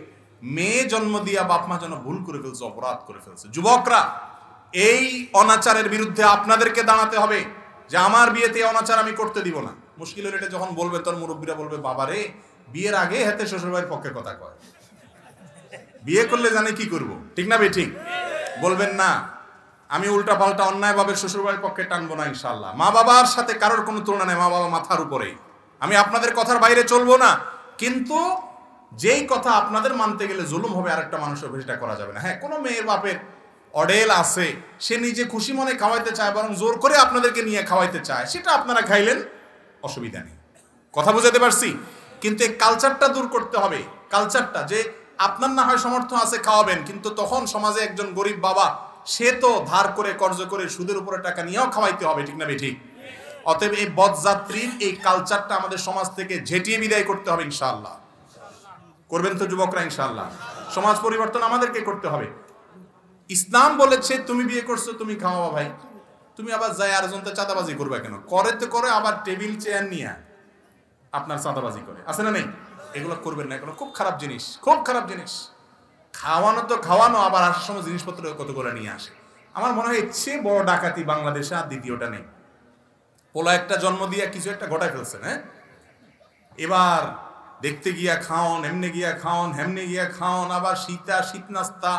মেয়ে জন্ম দিয়া বাপ মা যেন ভুল করে ফেলছে, অপরাধ করে ফেলছে। যুবকরা, এই অনাচারের বিরুদ্ধে আপনাদেরকে দাঁড়াতে হবে যে আমার বিয়েতে অনাচার আমি করতে দিব না। মুশকিল হলে এটা যখন বলবে, তোর মুরব্বীরা বলবে বাবারে বিয়ের আগে হাতে শ্বশুরবাড়ির পক্ষে কথা কয়, বিয়ে করলে জানে কি করব, ঠিক না বে ঠিক? বলবেন না আমি উল্টা পাল্টা অন্যায় ভাবে শ্বশুরবাড়ির পক্ষে টানবো না ইনশাআল্লাহ। মা বাবার সাথে কারোর কোনো তুলনা নেই, মা বাবা মাথার উপরে, আমি আপনাদের কথার বাইরে চলবো না। কিন্তু যেই কথা আপনাদের মানতে গেলে জুলুম হবে আরেকটা মানুষের, সেটা করা যাবে না। হ্যাঁ, কোনো মেয়ের বাপের অডেল আছে, সে নিজে খুশি মনে খাওয়াইতে চায়, বরং জোর করে আপনাদেরকে নিয়ে খাওয়াইতে চায়, সেটা আপনারা খাইলেন, অসুবিধা নেই। কথা বুঝাতে পারছি? কিন্তু এই কালচারটা দূর করতে হবে। কালচারটা যে আপনার না হয় সামর্থ্য আছে খাওয়াবেন, কিন্তু তখন সমাজে একজন গরিব বাবা, সে তো ধার করে কর্জ করে সুদের উপরে টাকা নিয়েও খাওয়াইতে হবে, ঠিক না বে ঠিক? অতএব এই বদযাত্রীর এই কালচারটা আমাদের সমাজ থেকে ঝেঁটিয়ে বিদায় করতে হবে ইনশাআল্লাহ। করবেন তো যুবকরা ইনশাআল্লাহ? সমাজ পরিবর্তন আমাদেরকে করতে হবে। ইসলাম বলেছে তুমি বিয়ে করছো তুমি খাওয়াবা ভাই, তুমি আবার যাই আরেকজনকে চাঁদাবাজি করবে কেন? করে তো করে, আবার টেবিল চেয়ার নিয়ে আপনার চাঁদাবাজি করে, আছে না নেই? এগুলো করবেন না, এগুলো খুব খারাপ জিনিস, খুব খারাপ জিনিস। খাওয়ানো তো খাওয়ানো, আবার আসার সময় জিনিসপত্র কত করে নিয়ে আসে। আমার মনে হয় এর চেয়ে বড় ডাকাতি বাংলাদেশে আর দ্বিতীয়টা নেই। পোলা একটা জন্ম দিয়ে কিছু একটা ঘটায় ফেলছেন। হ্যাঁ, এবার দেখতে গিয়া খাওন, এমনি গিয়া খাওন, হেমনি গিয়া খাওন, আবার শীত নাস্তা,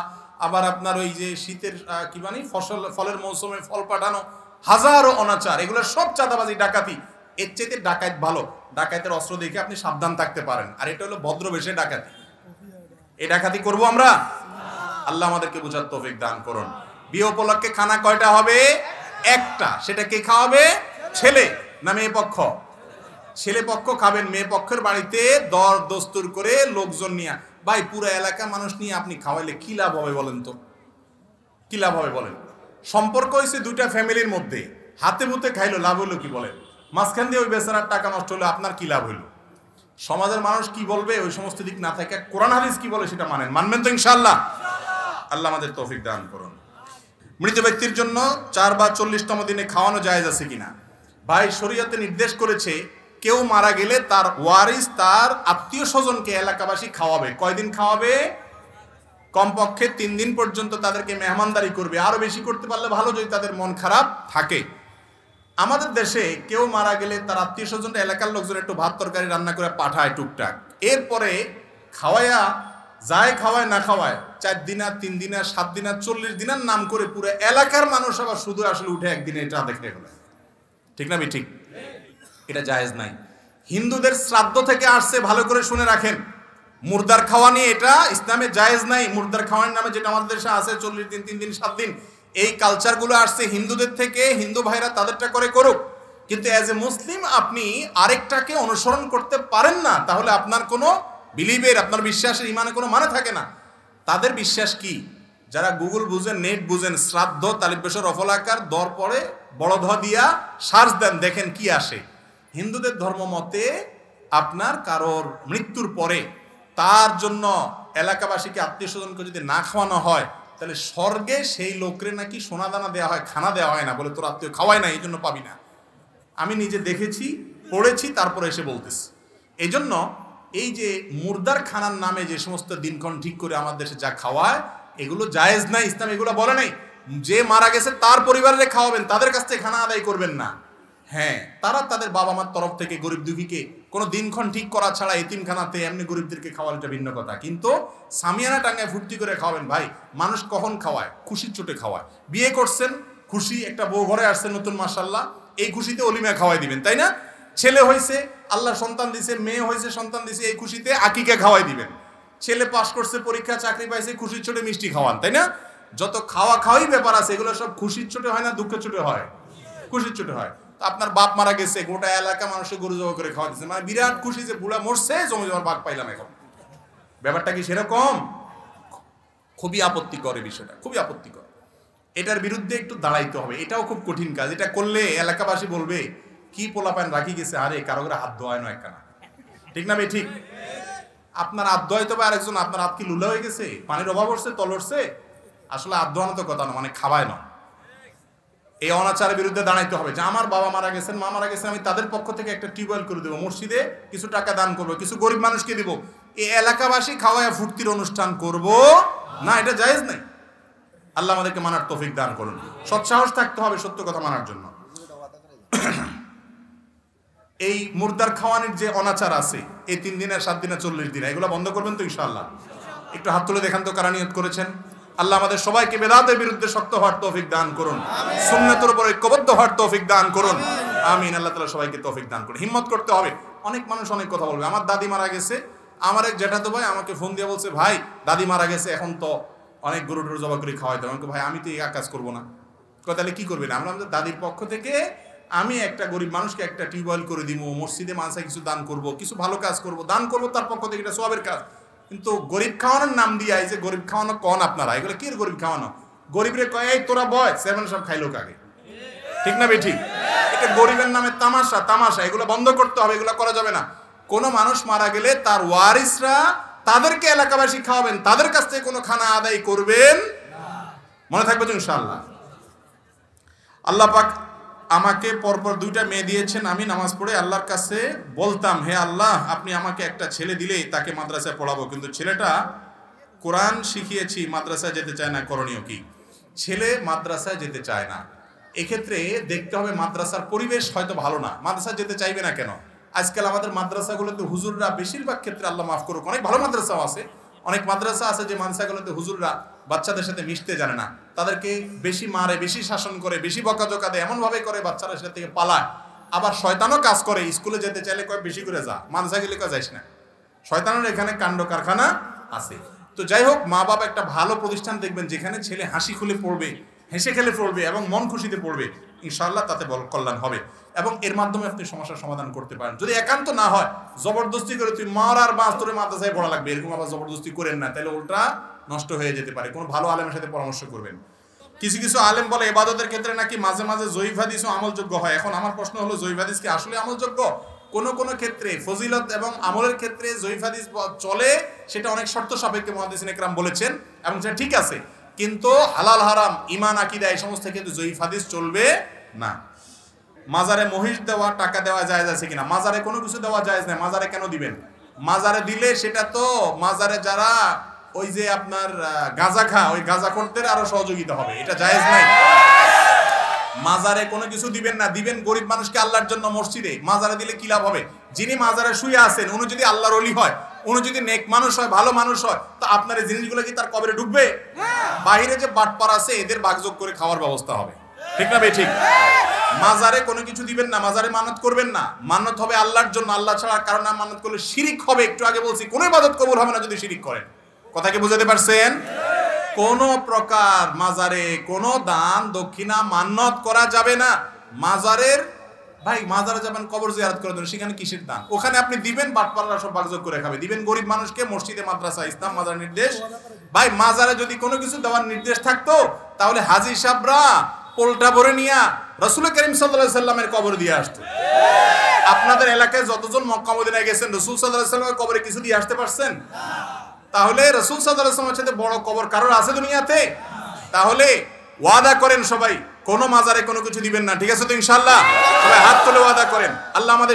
আবার আপনার ওই যে শীতের কি বানি ফলের মৌসুমে ফল পাঠানো, হাজারো অনাচার, এগুলো সব চাঁদাবাজি ডাকাতি। এর চাইতে ডাকাত ভালো, ডাকাতের অস্ত্র দেখে আপনি সাবধান থাকতে পারেন। আর এটা হলো ভদ্রবেশে ডাকাতি। এই ডাকাতি করবো আমরা? আল্লাহ আমাদেরকে বুঝার তৌফিক দান করুন। বিয়ে উপলক্ষে খানা কয়টা হবে? একটা। সেটা কে খাওয়াবে? ছেলে না মেয়ে পক্ষ? ছেলে পক্ষ খাবেন। মেয়ে পক্ষের বাড়িতে দর দস্তুর করে লোকজন নিয়ে, ভাই পুরো এলাকা মানুষ নিয়ে আপনি খাওয়াইলে কি লাভ হবে বলেন তো? কি লাভ হবে বলেন? সম্পর্ক হয়েছে দুইটা ফ্যামিলির মধ্যে, হাতে মুতে খাইলো, লাভ হলো কি বলেন? মাঝখান দিয়ে ওই বেচারার টাকা নষ্ট হলো, আপনার কি লাভ হইলো? সমাজের মানুষ কি বলবে ওই সমস্ত দিক না থাকে, কোরআন হাদিস কি বলে সেটা মানবেন তো ইনশাআল্লাহ? আল্লাহ আমাদের তৌফিক দান করুন। মৃত ব্যক্তির জন্য 4 বা 40তম দিনে খাওয়ানো জায়েজ আছে কিনা? ভাই শরীয়তে নির্দেশ করেছে কেউ মারা গেলে তার ওয়ারিস, তার আত্মীয় স্বজনকে এলাকাবাসী খাওয়াবে। কয়দিন খাওয়াবে? কমপক্ষে 3 দিন পর্যন্ত তাদেরকে মেহমানদারি করবে। আরো বেশি করতে পারলে ভালো, যদি তাদের মন খারাপ থাকে। আমাদের দেশে কেউ মারা গেলে তার আত্মীয় স্বজন এলাকার লোকজন একটু ভাত তরকারি রান্না করে পাঠায় টুকটাক, এরপরে খাওয়াইয়া যায় খাওয়ায় না খাওয়ায় 4 দিনা 3 দিনা 7 দিনা 40 দিনের নাম করে পুরো এলাকার মানুষ আবার শুধু আসলে উঠে একদিনে এটা দেখে গেল। ঠিক না ঠিক? এটা জায়েজ নাই। হিন্দুদের শ্রাদ্ধ থেকে আসছে, ভালো করে শুনে রাখেন। মুর্দার খাওয়া নিয়ে এটা ইসলামে জায়েজ নাই। মুর্দার খাওয়ার নামে যেটা আমাদের দেশে আছে 40 দিন 3 দিন 7 দিন, এই কালচারগুলো আসছে হিন্দুদের থেকে। হিন্দু ভাইরা তাদেরটা করে করুক, কিন্তু অ্যাজ এ মুসলিম আপনি আরেকটাকে অনুসরণ করতে পারেন না, তাহলে আপনার কোনো বিলিভের, আপনার বিশ্বাসের, ইমানে কোনো মানে থাকে না। তাদের বিশ্বাস কি? যারা গুগল বুঝেন, নেট বুঝেন, শ্রাদ্ধ তালিব বেশর রফল আকার দর পরে বড় ধ দিয়া সার্চ দেন, দেখেন কি আসে। হিন্দুদের ধর্ম মতে আপনার কারোর মৃত্যুর পরে তার জন্য এলাকাবাসীকে, আত্মীয় স্বজনকে যদি না খাওয়ানো হয়, তাহলে স্বর্গে সেই লোকরে নাকি সোনা দানা দেওয়া হয়, খানা দেওয়া হয় না, বলে তোর আত্মীয় খাওয়ায় না, এই জন্য পাবি না। আমি নিজে দেখেছি, পড়েছি, তারপরে এসে বলতেছি। এই জন্য এই যে মুর্দার খানার নামে যে সমস্ত দিনক্ষণ ঠিক করে আমার দেশে যা খাওয়ায়, এগুলো জায়েজ নাই। ইসলাম এগুলো বলে নাই। যে মারা গেছে তার পরিবারে খাওয়াবেন, তাদের কাছ থেকে খানা আদায় করবেন না। হ্যাঁ, তারা তাদের বাবা মার তরফ থেকে গরিব দুঃখীকে কোনো দিনক্ষণ ঠিক করা ছাড়া এতিমখানাতে এমনি গরিবদেরকে খাওয়ানোটা ভিন্ন কথা, কিন্তু সামিয়ানা টাঙ্গায় ফুর্তি করে খাওয়াবেন। ভাই, মানুষ কখন খাওয়ায়? খুশির চোটে খাওয়ায়। বিয়ে করছেন, খুশি, একটা বউ ঘরে আসছে নতুন, মাশাআল্লাহ, এই খুশিতে অলিমা খাওয়াই দিবেন, তাই না? ছেলে হয়েছে, আল্লাহ সন্তান দিছে, মেয়ে হয়েছে, সন্তান দিছে, এই খুশিতে আকিকা খাওয়াই দিবেন। ছেলে পাশ করছে, পরীক্ষা, চাকরি পাইছে, খুশির চোটে মিষ্টি খাওয়ান, তাই না? যত খাওয়া খাওয়াই ব্যাপার আছে, এগুলো সব খুশির চোটে হয় না দুঃখের চোটে হয়? খুশির চোটে হয়। আপনার বাপ মারা গেছে, গোটা এলাকা মানুষের গরু জবা করে খাওয়া দিচ্ছে, মানে বিরাট খুশি যে বুড়া মরছে, জমি জমার ভাগ পাইলাম। এখন ব্যাপারটা কি সেরকম? খুবই আপত্তিকর এই বিষয়টা, খুবই আপত্তিকর। এটার বিরুদ্ধে একটু দাঁড়াইতে হবে। এটাও খুব কঠিন কাজ। এটা করলে এলাকাবাসী বলবে কি পোলাপান রাখি গেছে, আরে কারো করে হাত ধোয়ায় নয় একখানা। ঠিক না ভাই? ঠিক। আপনার হাত ধোয়াইতে হবে আরেকজন, আপনার হাত কি লুলা হয়ে গেছে, পানির অভাব হচ্ছে, তল হচ্ছে? আসলে হাত ধোয়ানো তো কথা না, মানে খাওয়ায় না। এই অনাচারের বিরুদ্ধে দাঁড়াইতে হবে যে আমার বাবা মারা গেছেন, মা মারা গেছেন, আমি তাদের পক্ষ থেকে একটা টিউবওয়েল করে দেবো, মসজিদে কিছু টাকা দান করবো, কিছু গরিব মানুষকে দিব। এই এলাকাবাসী খাওয়ায় ফুর্তির অনুষ্ঠান করব না, এটা জায়েজ নাই। আল্লাহ আমাদেরকে মানার তৌফিক দান করুন। সৎসাহস থাকতে হবে সত্য কথা মানার জন্য। এই মুর্দার খাওয়ানোর যে অনাচার আছে, এই 3 দিনে 7 দিনে 40 দিনে, এগুলো বন্ধ করবেন তো ইনশাআল্লাহ? একটু হাত তুলে দেখান তো কারা নিয়ত করেছেন। আল্লাহ আমাদের সবাইকে বেদাতের বিরুদ্ধে শক্ত হওয়ার তৌফিক দান করুন, সুন্নাতের উপর ঐক্যবদ্ধ হওয়ার তৌফিক দান করুন। আমিন। আল্লাহ তাআলা সবাইকে তৌফিক দান করুন। হিম্মত করতে হবে। অনেক মানুষ অনেক কথা বলবে। আমার দাদি মারা গেছে, আমার এক জ্যাঠাতো ভাই আমাকে ফোন দিয়ে বলছে, ভাই দাদি মারা গেছে, এখন তো অনেক গরু টরু জবা করে খাওয়াইতে হবে। আমাকে, ভাই আমি তো এই কাজ করবো না। তাহলে কি করবেন? আমরা আমাদের দাদির পক্ষ থেকে আমি একটা গরিব মানুষকে একটা টিউবওয়েল করে দিব, মসজিদে মানসায় কিছু দান করব, কিছু ভালো কাজ করব, দান করব তার পক্ষ থেকে, এটা সওয়াবের কাজ। কিন্তু গরিব খাওয়ানোর নাম দিয়ে, এই যে গরিব খাওয়ানো কন আপনারা, এগুলো কি গরিব খাওয়ানো? গরিবরে কয় এই তোরা বয়, 7 সব খাইলো কাগে। ঠিক না বে? ঠিক। এটা গরিবের নামে তামাশা, তামাশা। এগুলো বন্ধ করতে হবে, এগুলো করা যাবে না। কোনো মানুষ মারা গেলে তার ওয়ারিসরা তাদেরকে এলাকাবাসী খাওয়াবেন, তাদের কাছ থেকে কোনো খানা আদায় করবেন মনে থাকবে তো ইনশাআল্লাহ। আল্লাহ পাক আমাকে পরপর 2টা মেয়ে দিয়েছেন। আমি নামাজ পড়ে আল্লাহর কাছে বলতাম, হে আল্লাহ, আপনি আমাকে একটা ছেলে দিলেই তাকে মাদ্রাসায় পড়াবো, কিন্তু ছেলেটা কোরআন শিখিয়েছি, মাদ্রাসায় যেতে চায় না, করণীয় কি? ছেলে মাদ্রাসায় যেতে চায় না, এক্ষেত্রে দেখতে হবে মাদ্রাসার পরিবেশ হয়তো ভালো না। মাদ্রাসায় যেতে চাইবে না কেন? আজকাল আমাদের মাদ্রাসাগুলোতে হুজুররা বেশিরভাগ ক্ষেত্রে, আল্লাহ মাফ করুক, অনেক ভালো মাদ্রাসাও আছে, অনেক মাদ্রাসা আছে যে মাদ্রাসাগুলোতে হুজুররা বাচ্চাদের সাথে মিশতে জানে না, তাদেরকে বেশি মারে, বেশি শাসন করে, বেশি বকাঝকা দেয়, এমনভাবে করে বাচ্চারা সেটা থেকে পালায়। আবার শয়তানও কাজ করে, স্কুলে যেতে চাইলে কয় বেশি করে যা, মাদ্রাসা গেলে কয় যাইস না। শয়তানের এখানে কাণ্ড কারখানা আছে। তো যাই হোক, মা বাবা একটা ভালো প্রতিষ্ঠান দেখবেন যেখানে ছেলে হাসি খুলে পড়বে, হেসে খেলে পড়বে এবং মন খুশিতে পড়বে, ইনশাআল্লাহ তাতে কল্যাণ হবে এবং এর মাধ্যমে আপনি সমস্যার সমাধান করতে পারেন। যদি একান্ত না হয়, জবরদস্তি করে তুই মার আর বাস তোরে মাদ্রাসায় পড়া লাগবে, এরকম আবার জবরদস্তি করেন না, তাহলে উল্টা নষ্ট হয়ে যেতে পারে। কোনো ভালো আলেমের সাথে পরামর্শ করবেন। কিছু কিছু আলেম বলে ইবাদতের ক্ষেত্রে নাকি মাঝে মাঝে জয়ীফ হাদিসও আমলযোগ্য হয়। এখন আমার প্রশ্ন হলো, জয়ীফ হাদিস কি আসলে আমলযোগ্য? কোন কোন ক্ষেত্রে ফজিলত এবং আমলের ক্ষেত্রে জয়ীফ হাদিস চলে, সেটা অনেক শর্ত সাপেক্ষে মুহাদ্দিসিন ইকরাম বলেছেন এবং সেটা ঠিক আছে, কিন্তু হালাল হারাম, ঈমান, আকীদা এই সমস্ত ক্ষেত্রে জয়ীফ হাদিস চলবে না। মাজারে মহিষ দেওয়া, টাকা দেওয়া জায়েজ আছে কিনা? মাজারে কোনো কিছু দেওয়া জায়েজ নাই। মাজারে কেন দিবেন? মাজারে দিলে সেটা তো মাজারে যারা ওই যে আপনার গাঁজা খা, ওই গাঁজাখোরদের আরো সহযোগিতা হবে, এটা জায়েজ নাই। মাজারে কোনো কিছু দিবেন না, দিবেন গরিব মানুষকে আল্লাহর জন্য মসজিদে। মাজারে দিলে কি লাভ হবে? যিনি মাজারে শুয়ে আছেন উনি যদি আল্লাহর ওলি হয়, উনি যদি নেক মানুষ হয়, ভালো মানুষ হয়, তো আপনার এই জিনিসগুলো কি তার কবরে ঢুকবে? বাইরে যে বাটপার আছে এদের ভাগযোগ করে খাওয়ার ব্যবস্থা হবে, ঠিক না বে ঠিক? মাজারে কোনো কিছু দিবেন না, মাজারে মানত করবেন না। মানত হবে আল্লাহর জন্য, আল্লাহ ছাড়া কারণ না মানত করলে শিরিক হবে। একটু আগে বলছি কোনো ইবাদত কবুল হবে না যদি শিরিক করেন। কথা কি বুঝাতে পারছেন? কোন প্রকার মাজারে কোনো দান দক্ষিণা মান্নত করা যাবে না। মাজারের ভাই মাজারে যাবেন কবর জিয়ারত করার জন্য, সেখানে কিসের দান? ওখানে আপনি দিবেন, বাটপাররা সব ভাগযোগ করে খাবে। দিবেন গরিব মানুষকে, মসজিদে, মাদ্রাসা, ইসলাম, মাজার নির্দেশ। ভাই মাজারে যদি কোনো কিছু দেওয়ার নির্দেশ থাকতো তাহলে হাজী সাহেবরা পোলটা ভরে নিয়ে রাসূল করিম সাল্লাল্লাহু আলাইহি সাল্লামের কবর দিয়ে আসতো। আপনাদের এলাকায় যতজন মক্কা মদিনায় গেছেন রাসূল সাল্লাল্লাহু আলাইহি সাল্লামের কবরে কিছু দিয়ে আসতে পারছেন? তাহলে রাসূল সাল্লাল্লাহু আলাইহি ওয়াসাল্লামের সাথে বড় কবর কারোর আছে দুনিয়াতে? তাহলে ওয়াদা করেন সবাই কোন মাজারে কোনো কিছু দিবেন না, ঠিক আছে তো ইনশাআল্লাহ? সবাই হাত তুলে ওয়াদা করেন। আল্লাহ আমাদের